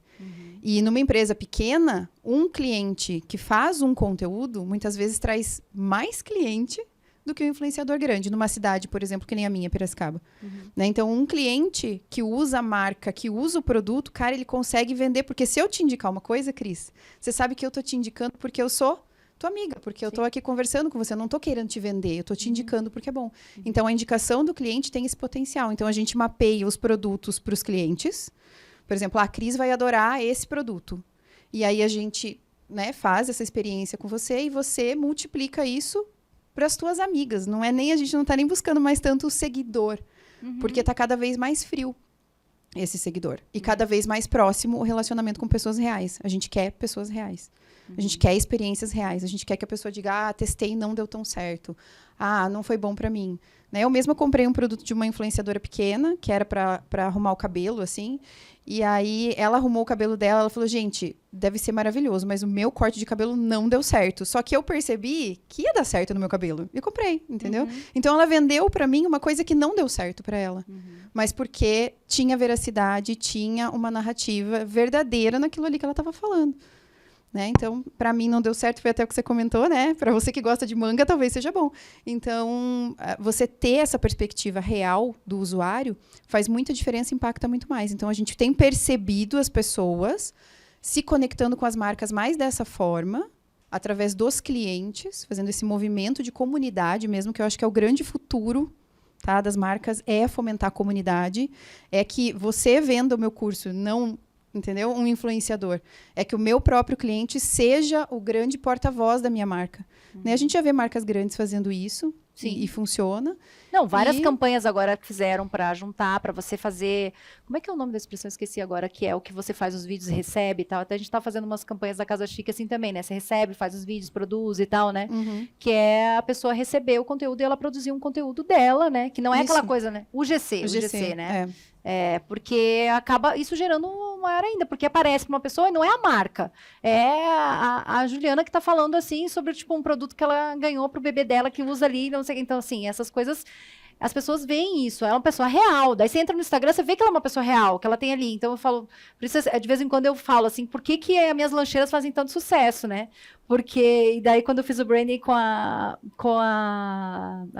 Speaker 3: E numa empresa pequena, um cliente que faz um conteúdo, muitas vezes traz mais cliente do que um influenciador grande. Numa cidade, por exemplo, que nem a minha, Piracicaba. Né? Então, um cliente que usa a marca, que usa o produto, cara, ele consegue vender. Porque se eu te indicar uma coisa, Cris, você sabe que eu tô te indicando porque eu sou tua amiga, porque eu tô aqui conversando com você, eu não tô querendo te vender, eu tô te indicando porque é bom. Então, a indicação do cliente tem esse potencial. Então, a gente mapeia os produtos para os clientes. Por exemplo, a Cris vai adorar esse produto. E aí a gente, né, faz essa experiência com você e você multiplica isso para as tuas amigas. Não é nem a gente não está nem buscando mais tanto o seguidor, porque está cada vez mais frio esse seguidor e cada vez mais próximo o relacionamento com pessoas reais. A gente quer pessoas reais. A gente quer experiências reais. A gente quer que a pessoa diga: testei e não deu tão certo. Não foi bom para mim. Né? Eu mesma comprei um produto de uma influenciadora pequena, que era para arrumar o cabelo, assim. E aí, ela arrumou o cabelo dela, ela falou: gente, deve ser maravilhoso, mas o meu corte de cabelo não deu certo. Só que eu percebi que ia dar certo no meu cabelo. E comprei, entendeu? Então, ela vendeu para mim uma coisa que não deu certo para ela. Mas porque tinha veracidade, tinha uma narrativa verdadeira naquilo ali que ela estava falando. Né? Então, para mim não deu certo, foi até o que você comentou, né? Para você que gosta de manga, talvez seja bom. Então, você ter essa perspectiva real do usuário faz muita diferença e impacta muito mais. Então, a gente tem percebido as pessoas se conectando com as marcas mais dessa forma, através dos clientes, fazendo esse movimento de comunidade mesmo, que eu acho que é o grande futuro, tá, das marcas, é fomentar a comunidade. É que você venda o meu curso, não... Entendeu? Um influenciador. É que o meu próprio cliente seja o grande porta-voz da minha marca. Né? A gente já vê marcas grandes fazendo isso e funciona.
Speaker 1: Não, várias campanhas agora fizeram para juntar, para você fazer... Como é que é o nome da expressão? Eu esqueci agora, que é o que você faz os vídeos e recebe e tal. Até a gente tá fazendo umas campanhas da Casa Chique assim também, né? Você recebe, faz os vídeos, produz e tal, né? Que é a pessoa receber o conteúdo e ela produzir um conteúdo dela, né? Que não é aquela coisa, né? UGC, né? Porque acaba isso gerando maior ainda, porque aparece para uma pessoa e não é a marca. É a Juliana que está falando assim sobre tipo um produto que ela ganhou para o bebê dela que usa ali, não sei. Então, assim, essas coisas, as pessoas veem isso, ela é uma pessoa real. Daí você entra no Instagram, você vê que ela é uma pessoa real, que ela tem ali. Então eu falo, por isso, de vez em quando eu falo assim, por que as minhas lancheiras fazem tanto sucesso, né? Porque, e daí quando eu fiz o branding com a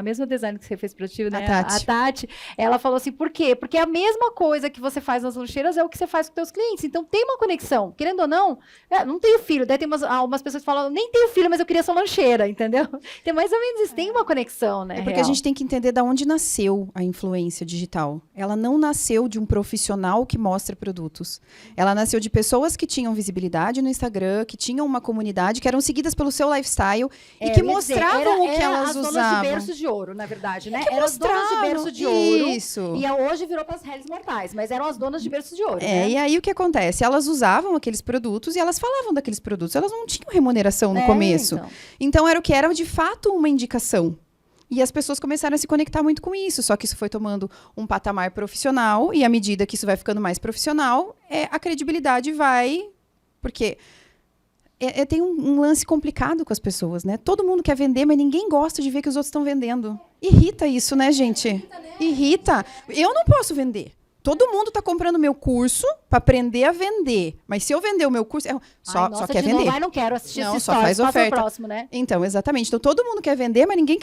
Speaker 1: mesma design que você fez para ti, né? A Tati, ela falou assim, por quê? Porque a mesma coisa que você faz nas lancheiras é o que você faz com seus clientes. Então tem uma conexão, querendo ou não, não tenho filho. Daí tem umas pessoas que falam, nem tenho filho, mas eu queria essa lancheira, entendeu? Então mais ou menos isso, tem uma conexão, né?
Speaker 3: É porque a gente tem que entender de onde nasceu a influência digital. Ela não nasceu de um profissional que mostra produtos. Ela nasceu de pessoas que tinham visibilidade no Instagram, que tinham uma comunidade, que eram seguidas pelo seu lifestyle e que mostravam o que elas usavam. Eram as donas
Speaker 1: de berço de ouro, na verdade, né? Eram as donas de berço de ouro.
Speaker 3: Isso.
Speaker 1: E hoje virou para as réis mortais, mas eram as donas de berço de ouro, né?
Speaker 3: E aí o que acontece? Elas usavam aqueles produtos e elas falavam daqueles produtos. Elas não tinham remuneração no começo. Então era o que era de fato uma indicação. E as pessoas começaram a se conectar muito com isso. Só que isso foi tomando um patamar profissional. E à medida que isso vai ficando mais profissional, a credibilidade vai... Porque... tem um lance complicado com as pessoas, né? Todo mundo quer vender, mas ninguém gosta de ver que os outros estão vendendo. Irrita isso, né, gente? Irrita. Eu não posso vender. Todo mundo está comprando meu curso para aprender a vender. Mas se eu vender o meu curso, só quer vender.
Speaker 1: Não quero assistir essa
Speaker 3: história, só faz oferta.
Speaker 1: Próximo, né?
Speaker 3: Então, exatamente. Então, todo mundo quer vender, mas ninguém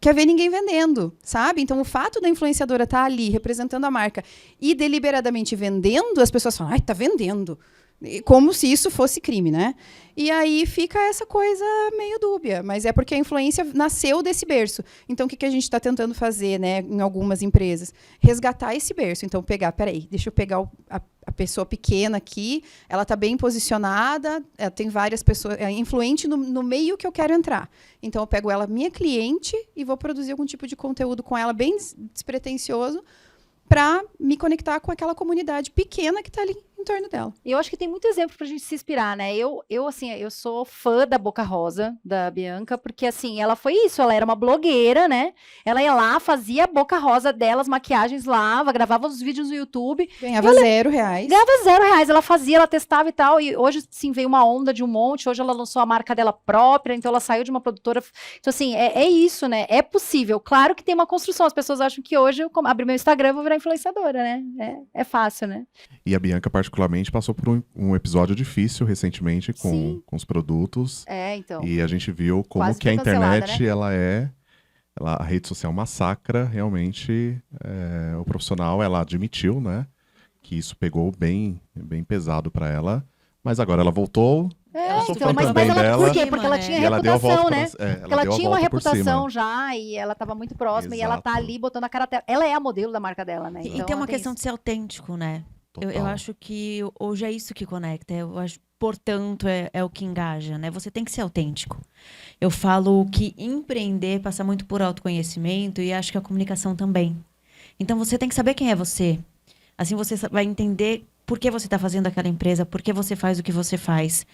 Speaker 3: quer ver ninguém vendendo, sabe? Então, o fato da influenciadora estar ali representando a marca e deliberadamente vendendo, as pessoas falam, tá vendendo. Como se isso fosse crime, né? E aí fica essa coisa meio dúbia. Mas é porque a influência nasceu desse berço. Então, o que a gente está tentando fazer, né, em algumas empresas? Resgatar esse berço. Então, deixa eu pegar a pessoa pequena aqui, ela está bem posicionada, tem várias pessoas, é influente no meio que eu quero entrar. Então, eu pego ela, minha cliente, e vou produzir algum tipo de conteúdo com ela bem despretensioso, para me conectar com aquela comunidade pequena que está ali em torno dela.
Speaker 1: E eu acho que tem muito exemplo pra gente se inspirar, né? Assim, eu sou fã da Boca Rosa, da Bianca, porque, assim, ela foi isso, ela era uma blogueira, né? Ela ia lá, fazia a Boca Rosa dela, as maquiagens lá, gravava os vídeos no YouTube,
Speaker 3: Ganhava R$0.
Speaker 1: ganhava R$0, ela fazia, ela testava e tal, e hoje, sim, veio uma onda de um monte, hoje ela lançou a marca dela própria, então ela saiu de uma produtora, então, assim, é isso, né? É possível, claro que tem uma construção, as pessoas acham que hoje eu abrir meu Instagram e vou virar influenciadora, né? É fácil, né?
Speaker 4: E a Bianca, particularmente, passou por um episódio difícil recentemente
Speaker 1: Sim.
Speaker 4: com os produtos.
Speaker 1: Então.
Speaker 4: E a gente viu como
Speaker 1: Quase
Speaker 4: que a
Speaker 1: foi cancelada,
Speaker 4: internet, a rede social massacra, realmente, o profissional, ela admitiu, né, que isso pegou bem pesado para ela, mas agora ela voltou. Eu sou fã
Speaker 1: mas
Speaker 4: também
Speaker 1: ela,
Speaker 4: dela.
Speaker 1: por quê? Porque ela tinha
Speaker 4: E ela deu a
Speaker 1: reputação,
Speaker 4: volta
Speaker 1: né? Porque ela tinha uma reputação já e ela estava muito próxima e ela tá
Speaker 4: Exato.
Speaker 1: ali botando a cara dela. Ela é a modelo da marca dela, né?
Speaker 2: E
Speaker 1: Então,
Speaker 2: tem uma
Speaker 1: ela
Speaker 2: questão
Speaker 1: isso.
Speaker 2: de ser autêntico, né? Eu
Speaker 4: Total.
Speaker 2: acho que hoje é isso que conecta. Eu acho, portanto, é o que engaja, né? Você tem que ser autêntico. Eu falo que empreender passa muito por autoconhecimento e acho que a comunicação também. Então, você tem que saber quem é você. Assim, você vai entender por que você está fazendo aquela empresa, por que você faz o que você faz.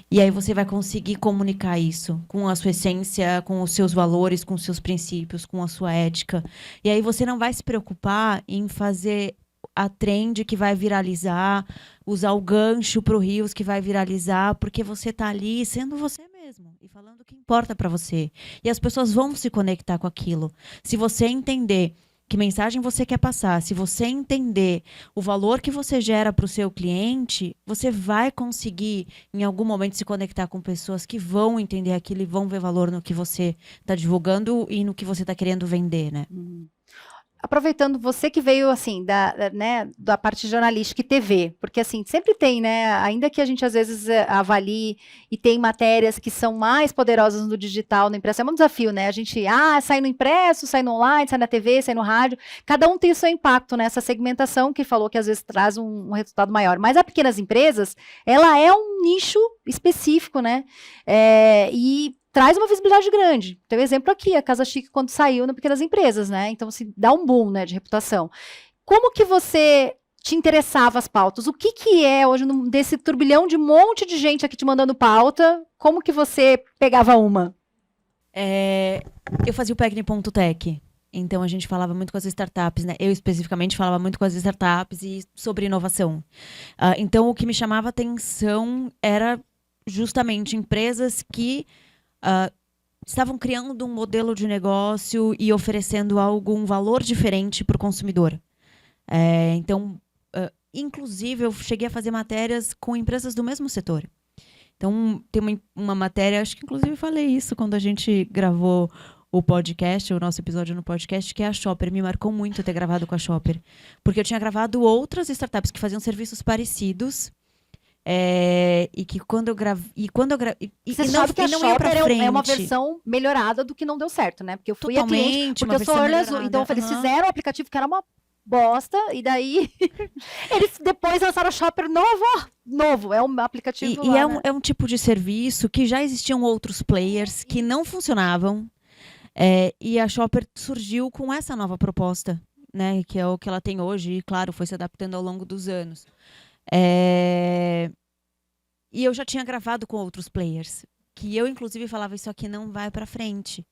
Speaker 2: E aí você vai conseguir comunicar isso com a sua essência, com os seus valores, com os seus princípios, com a sua ética. E aí você não vai se preocupar em fazer a trend que vai viralizar, usar o gancho pro Reels que vai viralizar, porque você tá ali sendo você mesmo e falando o que importa para você. E as pessoas vão se conectar com aquilo. Se você entender que mensagem você quer passar, se você entender o valor que você gera para o seu cliente, você vai conseguir, em algum momento, se conectar com pessoas que vão entender aquilo e vão ver valor no que você está divulgando e no que você está querendo vender, né?
Speaker 1: Aproveitando você que veio, assim, da parte jornalística e TV, porque, assim, sempre tem, né, ainda que a gente, às vezes, avalie e tem matérias que são mais poderosas no digital, no impresso, é um desafio, né, a gente, sai no impresso, sai no online, sai na TV, sai no rádio, cada um tem o seu impacto nessa segmentação que falou que, às vezes, traz um resultado maior, mas a pequenas empresas, ela é um nicho específico, né, e traz uma visibilidade grande. Tem um exemplo aqui, a Casa Chique, quando saiu no Pequenas Empresas, né? Então, se dá um boom, né, de reputação. Como que você te interessava as pautas? O que é hoje, desse turbilhão de um monte de gente aqui te mandando pauta, como que você pegava uma?
Speaker 2: Eu fazia o Pecni.tech. Então, a gente falava muito com as startups, né? Eu, especificamente, falava muito com as startups e sobre inovação. Então, o que me chamava atenção era justamente empresas que estavam criando um modelo de negócio e oferecendo algum valor diferente para o consumidor. Então, inclusive, eu cheguei a fazer matérias com empresas do mesmo setor. Então, tem uma matéria, acho que inclusive falei isso quando a gente gravou o podcast, o nosso episódio no podcast, que é a Shopper. Me marcou muito ter gravado com a Shopper. Porque eu tinha gravado outras startups que faziam serviços parecidos. E que quando eu gravei.
Speaker 1: Você sabe que a Shopper é uma versão melhorada do que não deu certo, né? Porque eu fui a cliente, porque eu sou early azul. Então, eles fizeram o aplicativo que era uma bosta, e daí eles depois lançaram a Shopper novo. É um aplicativo.
Speaker 2: E é um tipo de serviço que já existiam outros players que não funcionavam. E a Shopper surgiu com essa nova proposta, né? Que é o que ela tem hoje, e claro, foi se adaptando ao longo dos anos. E eu já tinha gravado com outros players, que eu inclusive falava, isso aqui não vai pra frente.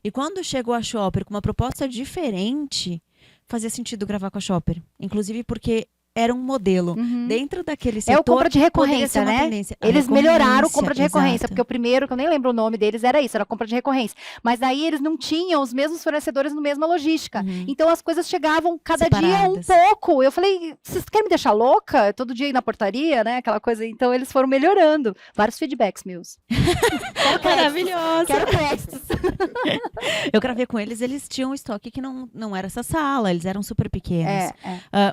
Speaker 2: E quando chegou a Shopper com uma proposta diferente, fazia sentido gravar com a Shopper. Inclusive porque era um modelo. Dentro daquele setor,
Speaker 1: é o compra de recorrência, né? Eles melhoraram o compra de recorrência,
Speaker 2: exato.
Speaker 1: porque o primeiro, que eu nem lembro o nome deles, era isso, era compra de recorrência. Mas daí eles não tinham os mesmos fornecedores na mesma logística. Então as coisas chegavam cada
Speaker 2: separadas.
Speaker 1: dia um pouco. Eu falei, vocês querem me deixar louca? Todo dia ir na portaria, né? Aquela coisa. Então eles foram melhorando. Vários feedbacks meus.
Speaker 2: Maravilhosa.
Speaker 1: Quero créditos.
Speaker 2: Eu gravei com eles, eles tinham um estoque que não era essa sala, eles eram super pequenos.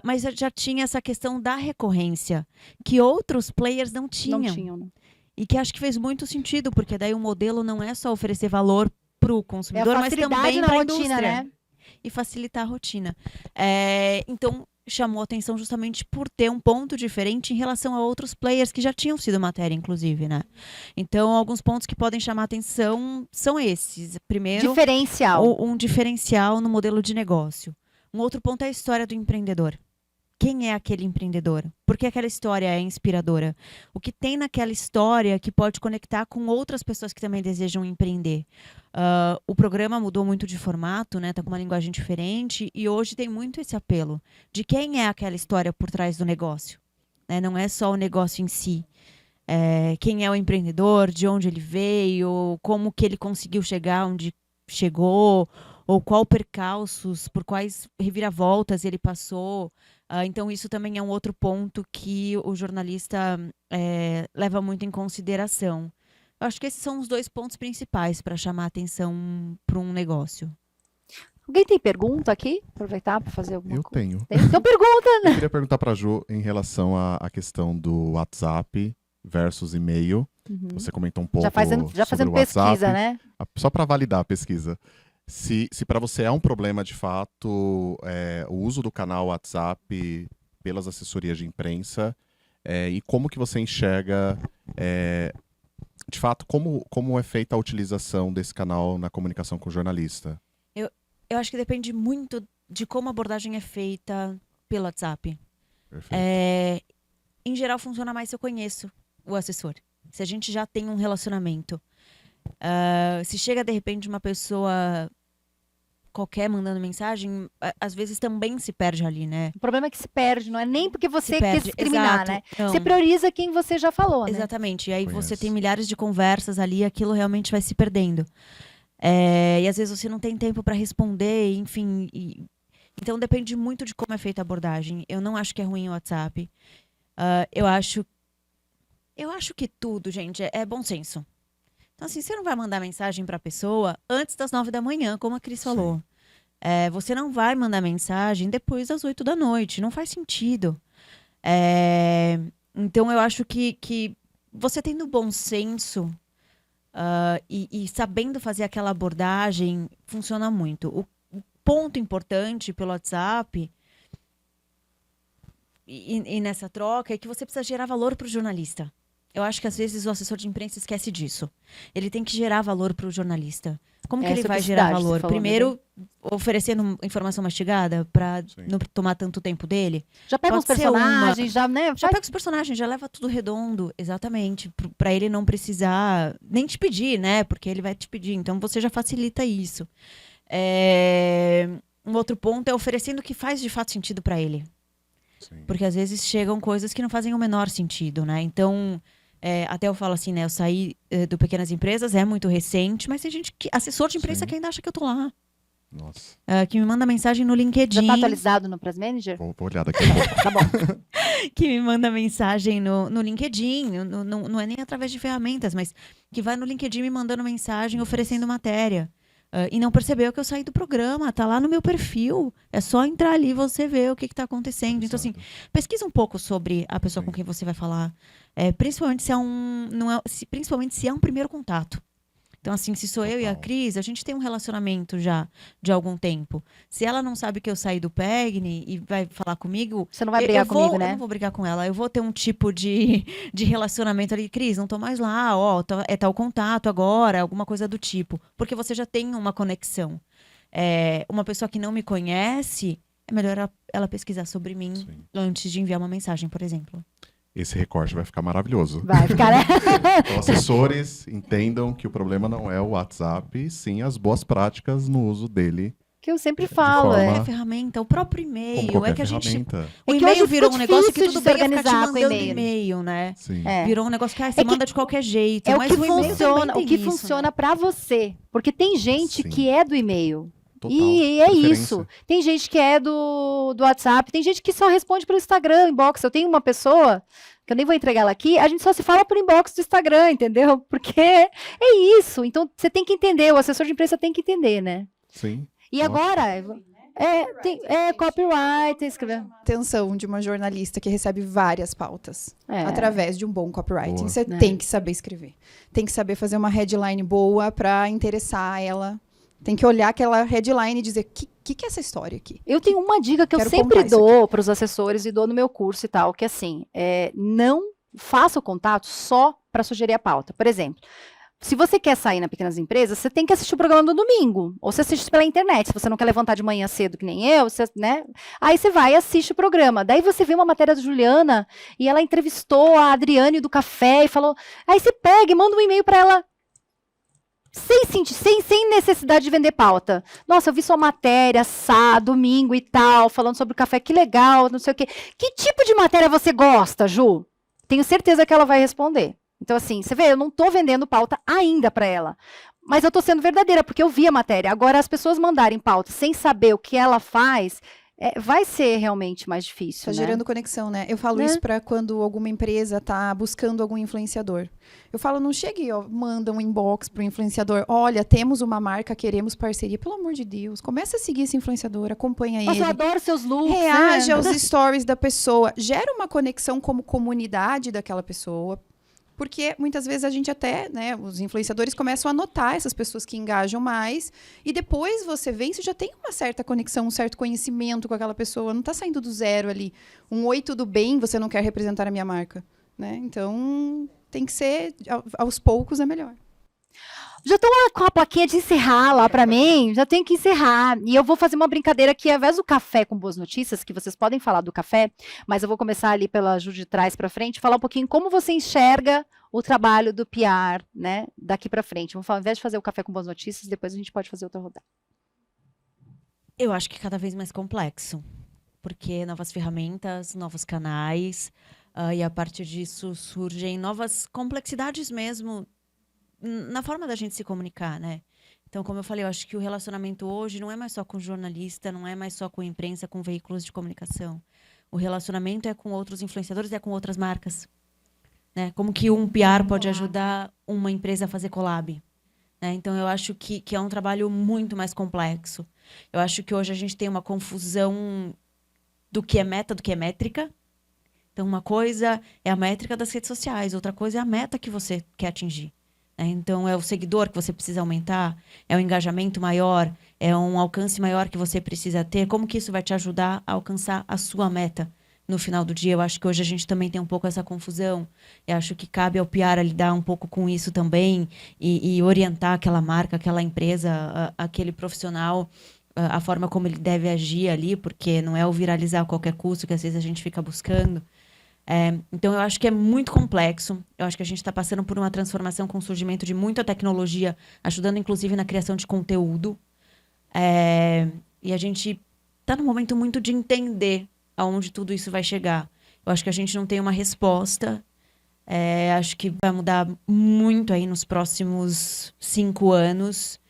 Speaker 2: Mas já tinha essa questão da recorrência, que outros players não tinham.
Speaker 1: Não tinham, né?
Speaker 2: E que acho que fez muito sentido, porque daí o modelo não é só oferecer valor para o consumidor, mas também para a indústria. Né? E facilitar a rotina. Então, chamou atenção justamente por ter um ponto diferente em relação a outros players que já tinham sido matéria, inclusive, né? Então, alguns pontos que podem chamar atenção são esses. Primeiro,
Speaker 1: diferencial.
Speaker 2: Um diferencial no modelo de negócio. Um outro ponto é a história do empreendedor. quem é aquele empreendedor? Por que aquela história é inspiradora? O que tem naquela história que pode conectar com outras pessoas que também desejam empreender? O programa mudou muito de formato, né? Tá com uma linguagem diferente e hoje tem muito esse apelo de quem é aquela história por trás do negócio, né? Não é só o negócio em si. Quem é o empreendedor, de onde ele veio, como que ele conseguiu chegar onde chegou, ou qual percalços, por quais reviravoltas ele passou. Então, isso também é um outro ponto que o jornalista leva muito em consideração. Eu acho que esses são os 2 pontos principais para chamar a atenção para um negócio.
Speaker 1: Alguém tem pergunta aqui? Aproveitar para fazer alguma
Speaker 4: Eu
Speaker 1: coisa.
Speaker 4: tenho.
Speaker 1: Tem? Então pergunta,
Speaker 4: Eu queria perguntar para a Ju em relação à questão do WhatsApp versus e-mail. Você comentou um pouco
Speaker 1: Já fazendo
Speaker 4: sobre o
Speaker 1: pesquisa,
Speaker 4: WhatsApp.
Speaker 1: né?
Speaker 4: Só para validar a pesquisa. Se para você é um problema, de fato, o uso do canal WhatsApp pelas assessorias de imprensa, e como que você enxerga, de fato, como é feita a utilização desse canal na comunicação com o jornalista?
Speaker 2: Eu acho que depende muito de como a abordagem é feita pelo WhatsApp.
Speaker 4: Perfeito.
Speaker 2: Em geral, funciona mais se eu conheço o assessor. Se a gente já tem um relacionamento. Se chega, de repente, uma pessoa qualquer mandando mensagem, às vezes também se perde ali, né?
Speaker 1: O problema é que se perde, não é nem porque você
Speaker 2: Se
Speaker 1: quer
Speaker 2: perde,
Speaker 1: discriminar,
Speaker 2: exato.
Speaker 1: né?
Speaker 2: Não.
Speaker 1: Você prioriza quem você já falou, né?
Speaker 2: Exatamente. E aí
Speaker 4: Conheço.
Speaker 2: você tem milhares de conversas ali, aquilo realmente vai se perdendo. E às vezes você não tem tempo para responder, enfim. Então depende muito de como é feita a abordagem. Eu não acho que é ruim o WhatsApp. Eu acho que tudo, gente, é bom senso. Então, assim, você não vai mandar mensagem para a pessoa antes das 9 da manhã, como a Cris falou. Você não vai mandar mensagem depois das 8 da noite. Não faz sentido. Então, eu acho que você tendo bom senso e sabendo fazer aquela abordagem, funciona muito. O ponto importante pelo WhatsApp e nessa troca é que você precisa gerar valor para o jornalista. Eu acho que às vezes o assessor de imprensa esquece disso. Ele tem que gerar valor para o jornalista. Como que ele vai gerar valor? Primeiro, oferecendo informação mastigada para não tomar tanto tempo dele.
Speaker 1: Já pega
Speaker 2: Pode
Speaker 1: os personagens, já, né?
Speaker 2: Já pega os personagens, já leva tudo redondo, exatamente, para ele não precisar nem te pedir, né? Porque ele vai te pedir. Então você já facilita isso. Um outro ponto é oferecendo o que faz de fato sentido para ele.
Speaker 4: Sim.
Speaker 2: Porque às vezes chegam coisas que não fazem o menor sentido, né? Então, até eu falo assim, né? Eu saí do Pequenas Empresas, é muito recente, mas tem gente que, assessor de imprensa,
Speaker 4: Sim.
Speaker 2: que ainda acha que eu tô lá.
Speaker 4: Nossa,
Speaker 2: Que me manda mensagem no LinkedIn.
Speaker 1: Já tá atualizado no Press Manager?
Speaker 4: vou olhar daqui a pouco.
Speaker 1: Tá bom.
Speaker 2: Que me manda mensagem no LinkedIn, não é nem através de ferramentas, mas que vai no LinkedIn me mandando mensagem, oferecendo matéria. E não percebeu que eu saí do programa, tá lá no meu perfil. É só entrar ali e você ver o que tá acontecendo. Então, assim, pesquisa um pouco sobre a pessoa com quem você vai falar. Principalmente principalmente se é um primeiro contato. Então, assim, se sou eu e a Cris, a gente tem um relacionamento já de algum tempo. Se ela não sabe que eu saí do PEGNI e vai falar comigo...
Speaker 1: Você não vai brigar comigo, né?
Speaker 2: Eu não vou brigar com ela. Eu vou ter um tipo de relacionamento ali. Cris, não tô mais lá, ó, é tal contato agora, alguma coisa do tipo. Porque você já tem uma conexão. Uma pessoa que não me conhece, é melhor ela pesquisar sobre mim antes de enviar uma mensagem, por exemplo.
Speaker 4: Esse recorte vai ficar maravilhoso.
Speaker 1: Vai ficar, né?
Speaker 4: Então, assessores, entendam que o problema não é o WhatsApp, sim as boas práticas no uso dele.
Speaker 1: Que eu sempre falo,
Speaker 4: forma-
Speaker 2: É ferramenta, o próprio
Speaker 4: Como
Speaker 2: e-mail.
Speaker 4: qualquer
Speaker 2: É que a gente.
Speaker 4: ferramenta.
Speaker 2: O
Speaker 1: É que
Speaker 2: e-mail
Speaker 1: hoje
Speaker 2: virou um
Speaker 1: ficou
Speaker 2: negócio que
Speaker 1: difícil
Speaker 2: tudo
Speaker 1: de
Speaker 2: bem
Speaker 1: se
Speaker 2: ficar te
Speaker 1: organizar com
Speaker 2: mandando
Speaker 1: e-mail.
Speaker 2: e-mail, né?
Speaker 4: Sim.
Speaker 2: Virou um negócio que você
Speaker 1: É que-
Speaker 2: manda de qualquer jeito.
Speaker 1: É o
Speaker 2: mas
Speaker 1: que
Speaker 2: o e-mail
Speaker 1: funciona,
Speaker 2: também
Speaker 1: o
Speaker 2: tem
Speaker 1: que
Speaker 2: isso,
Speaker 1: funciona pra você. Porque tem gente
Speaker 4: Sim.
Speaker 1: que é do e-mail.
Speaker 4: Total.
Speaker 1: E é
Speaker 4: Preferência.
Speaker 1: isso. Tem gente que é do WhatsApp, tem gente que só responde pelo Instagram, inbox. Eu tenho uma pessoa, que eu nem vou entregar ela aqui, a gente só se fala por inbox do Instagram, entendeu? Porque é isso. Então, você tem que entender, o assessor de imprensa tem que entender, né?
Speaker 4: Sim.
Speaker 1: E
Speaker 4: Nossa.
Speaker 1: agora, copyright, escrever.
Speaker 3: Atenção de uma jornalista que recebe várias pautas através de um bom copywriting.
Speaker 4: Boa.
Speaker 3: Você tem que saber escrever. Tem que saber fazer uma headline boa para interessar ela. Tem que olhar aquela headline e dizer, que é essa história aqui?
Speaker 1: Eu tenho uma dica que eu
Speaker 3: Quero
Speaker 1: sempre
Speaker 3: contar isso
Speaker 1: dou para os assessores e dou no meu curso e tal, que assim, não faça o contato só para sugerir a pauta. Por exemplo, Se você quer sair na Pequenas Empresas, você tem que assistir o programa no domingo. Ou você assiste pela internet. Se você não quer levantar de manhã cedo, que nem eu, você, né? Aí você vai e assiste o programa. Daí você vê uma matéria da Juliana e ela entrevistou a Adriane do café e falou. Aí você pega e manda um e-mail para ela. Sem necessidade de vender pauta. Nossa, eu vi sua matéria, domingo e tal, falando sobre o café, que legal, não sei o quê. Que tipo de matéria você gosta, Ju? Tenho certeza que ela vai responder. Então, assim, você vê, eu não estou vendendo pauta ainda para ela. Mas eu estou sendo verdadeira, porque eu vi a matéria. Agora, as pessoas mandarem pauta sem saber o que ela faz, vai ser realmente mais difícil,
Speaker 3: Tá gerando conexão, né? Eu falo isso para quando alguma empresa tá buscando algum influenciador. Eu falo, não chegue, manda um inbox pro influenciador. Olha, temos uma marca, queremos parceria. Pelo amor de Deus, começa a seguir esse influenciador, acompanha ele.
Speaker 1: Mas eu adoro seus looks.
Speaker 3: Reage aos stories da pessoa. Gera uma conexão como comunidade daquela pessoa. Porque muitas vezes a gente até, né, os influenciadores começam a notar essas pessoas que engajam mais e depois você vem, você já tem uma certa conexão, um certo conhecimento com aquela pessoa, não está saindo do zero ali. Um oi, tudo bem, você não quer representar a minha marca, né? Então, tem que ser, aos poucos é melhor.
Speaker 1: Já estou com a plaquinha de encerrar lá para mim, já tenho que encerrar. E eu vou fazer uma brincadeira que, ao invés do café com boas notícias, que vocês podem falar do café, mas eu vou começar ali pela Ju de trás para frente, falar um pouquinho como você enxerga o trabalho do PR, né, daqui para frente. Vamos falar, ao invés de fazer o café com boas notícias, depois a gente pode fazer outra rodada.
Speaker 2: Eu acho que cada vez mais complexo, porque novas ferramentas, novos canais, e a partir disso surgem novas complexidades mesmo na forma da gente se comunicar, né? Então, como eu falei, eu acho que o relacionamento hoje não é mais só com jornalista, não é mais só com imprensa, com veículos de comunicação. O relacionamento é com outros influenciadores, é com outras marcas. Né? Como que um PR pode ajudar uma empresa a fazer collab? Né? Então, eu acho que é um trabalho muito mais complexo. Eu acho que hoje a gente tem uma confusão do que é meta, do que é métrica. Então, uma coisa é a métrica das redes sociais, outra coisa é a meta que você quer atingir. Então, é o seguidor que você precisa aumentar, é o engajamento maior, é um alcance maior que você precisa ter. Como que isso vai te ajudar a alcançar a sua meta no final do dia? Eu acho que hoje a gente também tem um pouco essa confusão. Eu acho que cabe ao PR lidar um pouco com isso também e orientar aquela marca, aquela empresa, aquele profissional, a forma como ele deve agir ali, porque não é o viralizar a qualquer custo que às vezes a gente fica buscando. Então, eu acho que é muito complexo. Eu acho que a gente está passando por uma transformação com o surgimento de muita tecnologia, ajudando, inclusive, na criação de conteúdo. E a gente está num momento muito de entender aonde tudo isso vai chegar. Eu acho que a gente não tem uma resposta. Acho que vai mudar muito aí nos próximos 5 anos.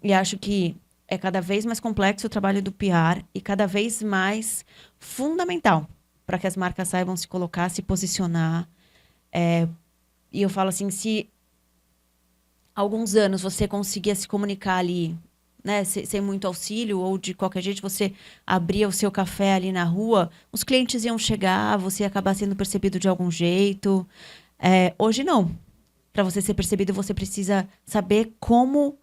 Speaker 2: E acho que é cada vez mais complexo o trabalho do PR e cada vez mais fundamental para que as marcas saibam se colocar, se posicionar. E eu falo assim, se há alguns anos você conseguia se comunicar ali, né, sem muito auxílio, ou de qualquer jeito você abria o seu café ali na rua, os clientes iam chegar, você ia acabar sendo percebido de algum jeito. Hoje não. Para você ser percebido, você precisa saber como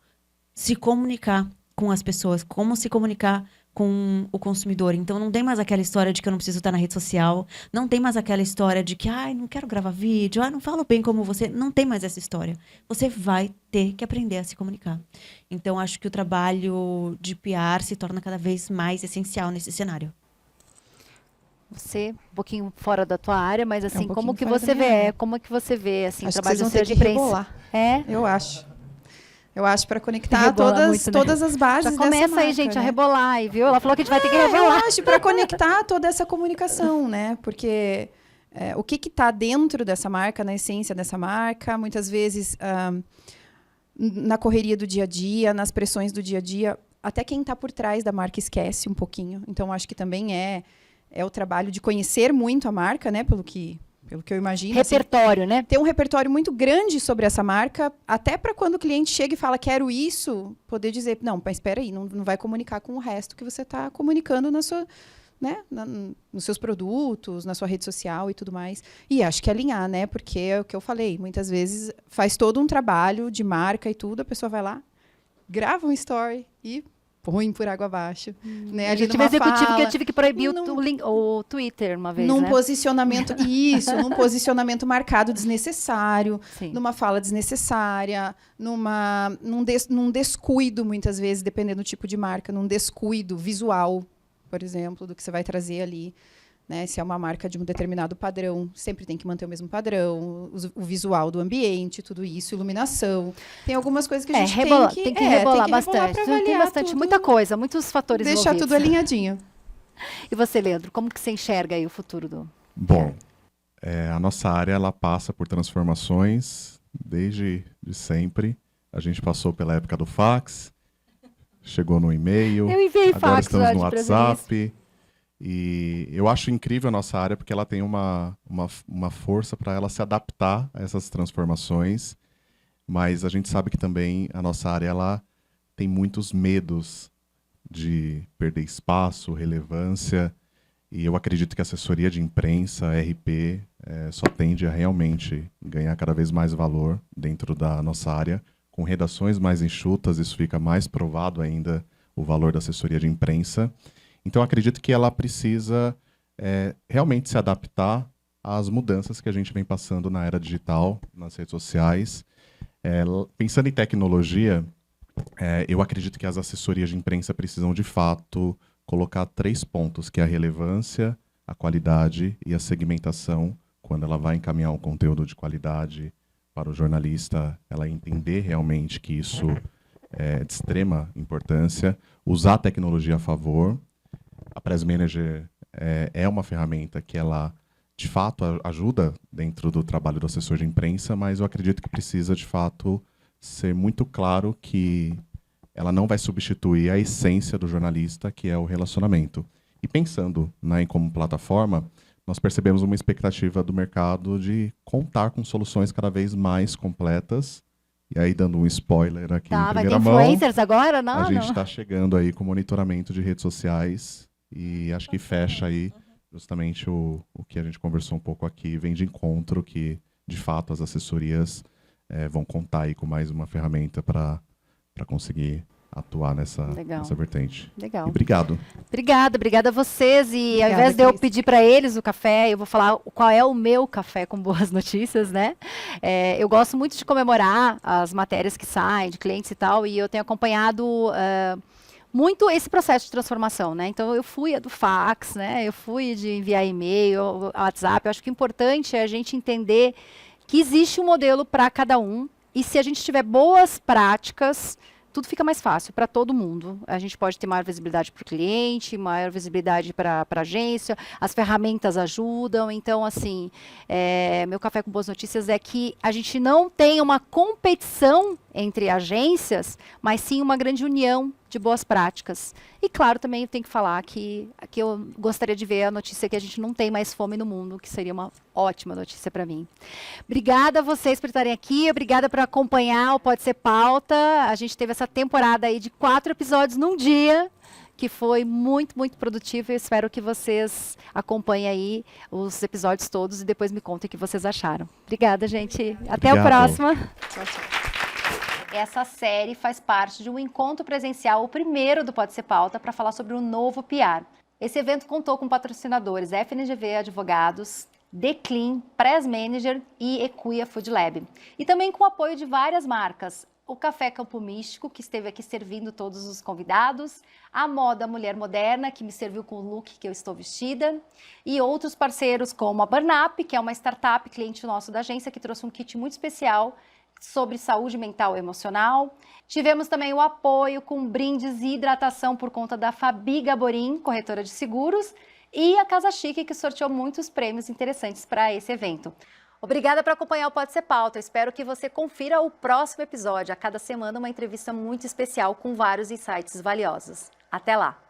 Speaker 2: se comunicar com as pessoas, como se comunicar com o consumidor. Então, não tem mais aquela história de que eu não preciso estar na rede social. Não tem mais aquela história de que, não quero gravar vídeo, não falo bem como você. Não tem mais essa história. Você vai ter que aprender a se comunicar. Então, acho que o trabalho de PR se torna cada vez mais essencial nesse cenário.
Speaker 1: Você, um pouquinho fora da tua área, mas assim, como que
Speaker 3: fora da
Speaker 1: você
Speaker 3: minha
Speaker 1: vê?
Speaker 3: área.
Speaker 1: Como que você vê assim, o
Speaker 3: Acho que
Speaker 1: trabalho
Speaker 3: vocês
Speaker 1: do
Speaker 3: vão ter
Speaker 1: seu
Speaker 3: que
Speaker 1: de imprensa?
Speaker 3: rebolar. Eu acho para conectar
Speaker 1: Rebola muito, né?
Speaker 3: todas as bases
Speaker 1: Já
Speaker 3: dessa
Speaker 1: começa aí,
Speaker 3: marca,
Speaker 1: gente, a
Speaker 3: né?
Speaker 1: rebolar aí, viu? Ela falou que a gente vai ter que
Speaker 3: Eu
Speaker 1: rebolar.
Speaker 3: acho para conectar toda essa comunicação, né? Porque o que está dentro dessa marca, na essência dessa marca, muitas vezes na correria do dia a dia, nas pressões do dia a dia, até quem está por trás da marca esquece um pouquinho. Então, acho que também é o trabalho de conhecer muito a marca, né? Pelo que eu imagino.
Speaker 1: Repertório, né?
Speaker 3: Ter um repertório muito grande sobre essa marca, até para quando o cliente chega e fala, quero isso, poder dizer, não, mas espera aí, não vai comunicar com o resto que você está comunicando na sua, né, nos seus produtos, na sua rede social e tudo mais. E acho que alinhar, né? Porque é o que eu falei, muitas vezes faz todo um trabalho de marca e tudo, a pessoa vai lá, grava um story e põe por água abaixo. Né?
Speaker 1: Eu
Speaker 3: Ali
Speaker 1: já tive
Speaker 3: numa
Speaker 1: executivo que
Speaker 3: fala,
Speaker 1: eu tive que proibir
Speaker 3: num-
Speaker 1: o Twitter uma vez,
Speaker 3: num
Speaker 1: né?
Speaker 3: posicionamento, num posicionamento marcado desnecessário,
Speaker 1: Sim.
Speaker 3: numa fala desnecessária, num descuido, muitas vezes, dependendo do tipo de marca, num descuido visual, por exemplo, do que você vai trazer ali. Né? Se é uma marca de um determinado padrão, sempre tem que manter o mesmo padrão, o visual do ambiente, tudo isso, iluminação. Tem algumas coisas que a gente
Speaker 1: tem que rebolar bastante.
Speaker 3: pra
Speaker 1: Tem
Speaker 3: avaliar
Speaker 1: bastante,
Speaker 3: tudo,
Speaker 1: muita coisa, muitos fatores
Speaker 3: deixar
Speaker 1: envolvidos.
Speaker 3: tudo alinhadinho.
Speaker 1: E você, Leandro, como que você enxerga aí o futuro do...
Speaker 4: Bom, a nossa área ela passa por transformações desde de sempre. A gente passou pela época do fax, chegou no e-mail,
Speaker 1: Eu enviei
Speaker 4: agora
Speaker 1: fax
Speaker 4: estamos
Speaker 1: já
Speaker 4: no
Speaker 1: de presente.
Speaker 4: WhatsApp. E eu acho incrível a nossa área porque ela tem uma força para ela se adaptar a essas transformações, mas a gente sabe que também a nossa área ela tem muitos medos de perder espaço, relevância, e eu acredito que a assessoria de imprensa, RP, só tende a realmente ganhar cada vez mais valor dentro da nossa área. Com redações mais enxutas, isso fica mais provado ainda, o valor da assessoria de imprensa. Então, eu acredito que ela precisa realmente se adaptar às mudanças que a gente vem passando na era digital, nas redes sociais. Pensando em tecnologia, eu acredito que as assessorias de imprensa precisam, de fato, colocar 3 pontos, que é a relevância, a qualidade e a segmentação, quando ela vai encaminhar um conteúdo de qualidade para o jornalista, ela entender realmente que isso é de extrema importância, usar a tecnologia a favor. A Press Manager é uma ferramenta que ela, de fato, ajuda dentro do trabalho do assessor de imprensa, mas eu acredito que precisa, de fato, ser muito claro que ela não vai substituir a essência do jornalista, que é o relacionamento. E pensando na como plataforma, nós percebemos uma expectativa do mercado de contar com soluções cada vez mais completas. E aí, dando um spoiler aqui em
Speaker 1: Vai ter
Speaker 4: primeira mão,
Speaker 1: influencers agora? Não,
Speaker 4: a gente
Speaker 1: não.
Speaker 4: está chegando aí com monitoramento de redes sociais e acho que fecha aí justamente o que a gente conversou um pouco aqui, vem de encontro que, de fato, as assessorias vão contar aí com mais uma ferramenta para conseguir atuar nessa vertente.
Speaker 1: Legal.
Speaker 4: E obrigado.
Speaker 1: Obrigada a vocês. E
Speaker 3: Obrigada,
Speaker 1: ao invés de eu
Speaker 3: Cris.
Speaker 1: pedir para eles o café, eu vou falar qual é o meu café com boas notícias, né? Eu gosto muito de comemorar as matérias que saem, de clientes e tal, e eu tenho acompanhado muito esse processo de transformação, né? Então, eu fui a do fax, né? Eu fui de enviar e-mail, WhatsApp. Eu acho que o importante é a gente entender que existe um modelo para cada um, e se a gente tiver boas práticas, tudo fica mais fácil para todo mundo. A gente pode ter maior visibilidade para o cliente, maior visibilidade para a agência, as ferramentas ajudam. Então, assim, meu café com boas notícias é que a gente não tem uma competição entre agências, mas sim uma grande união de boas práticas. E, claro, também eu tenho que falar que eu gostaria de ver a notícia que a gente não tem mais fome no mundo, que seria uma ótima notícia para mim. Obrigada a vocês por estarem aqui, obrigada por acompanhar o Pode Ser Pauta. A gente teve essa temporada aí de 4 episódios num dia, que foi muito, muito produtivo. Eu espero que vocês acompanhem aí os episódios todos e depois me contem o que vocês acharam. Obrigada, gente. Até a próxima.
Speaker 3: Tchau, tchau.
Speaker 1: Essa série faz parte de um encontro presencial, o primeiro do Pode Ser Pauta, para falar sobre o novo PR. Esse evento contou com patrocinadores FNGV Advogados, Declean, Press Manager e Equia Food Lab. E também com o apoio de várias marcas. O Café Campo Místico, que esteve aqui servindo todos os convidados, a Moda Mulher Moderna, que me serviu com o look que eu estou vestida, e outros parceiros como a Burnap, que é uma startup cliente nosso da agência, que trouxe um kit muito especial sobre saúde mental e emocional. Tivemos também o apoio com brindes e hidratação por conta da Fabi Gaborim, corretora de seguros, e a Casa Chique, que sorteou muitos prêmios interessantes para esse evento. Obrigada por acompanhar o Pode Ser Pauta. Espero que você confira o próximo episódio. A cada semana, uma entrevista muito especial com vários insights valiosos. Até lá!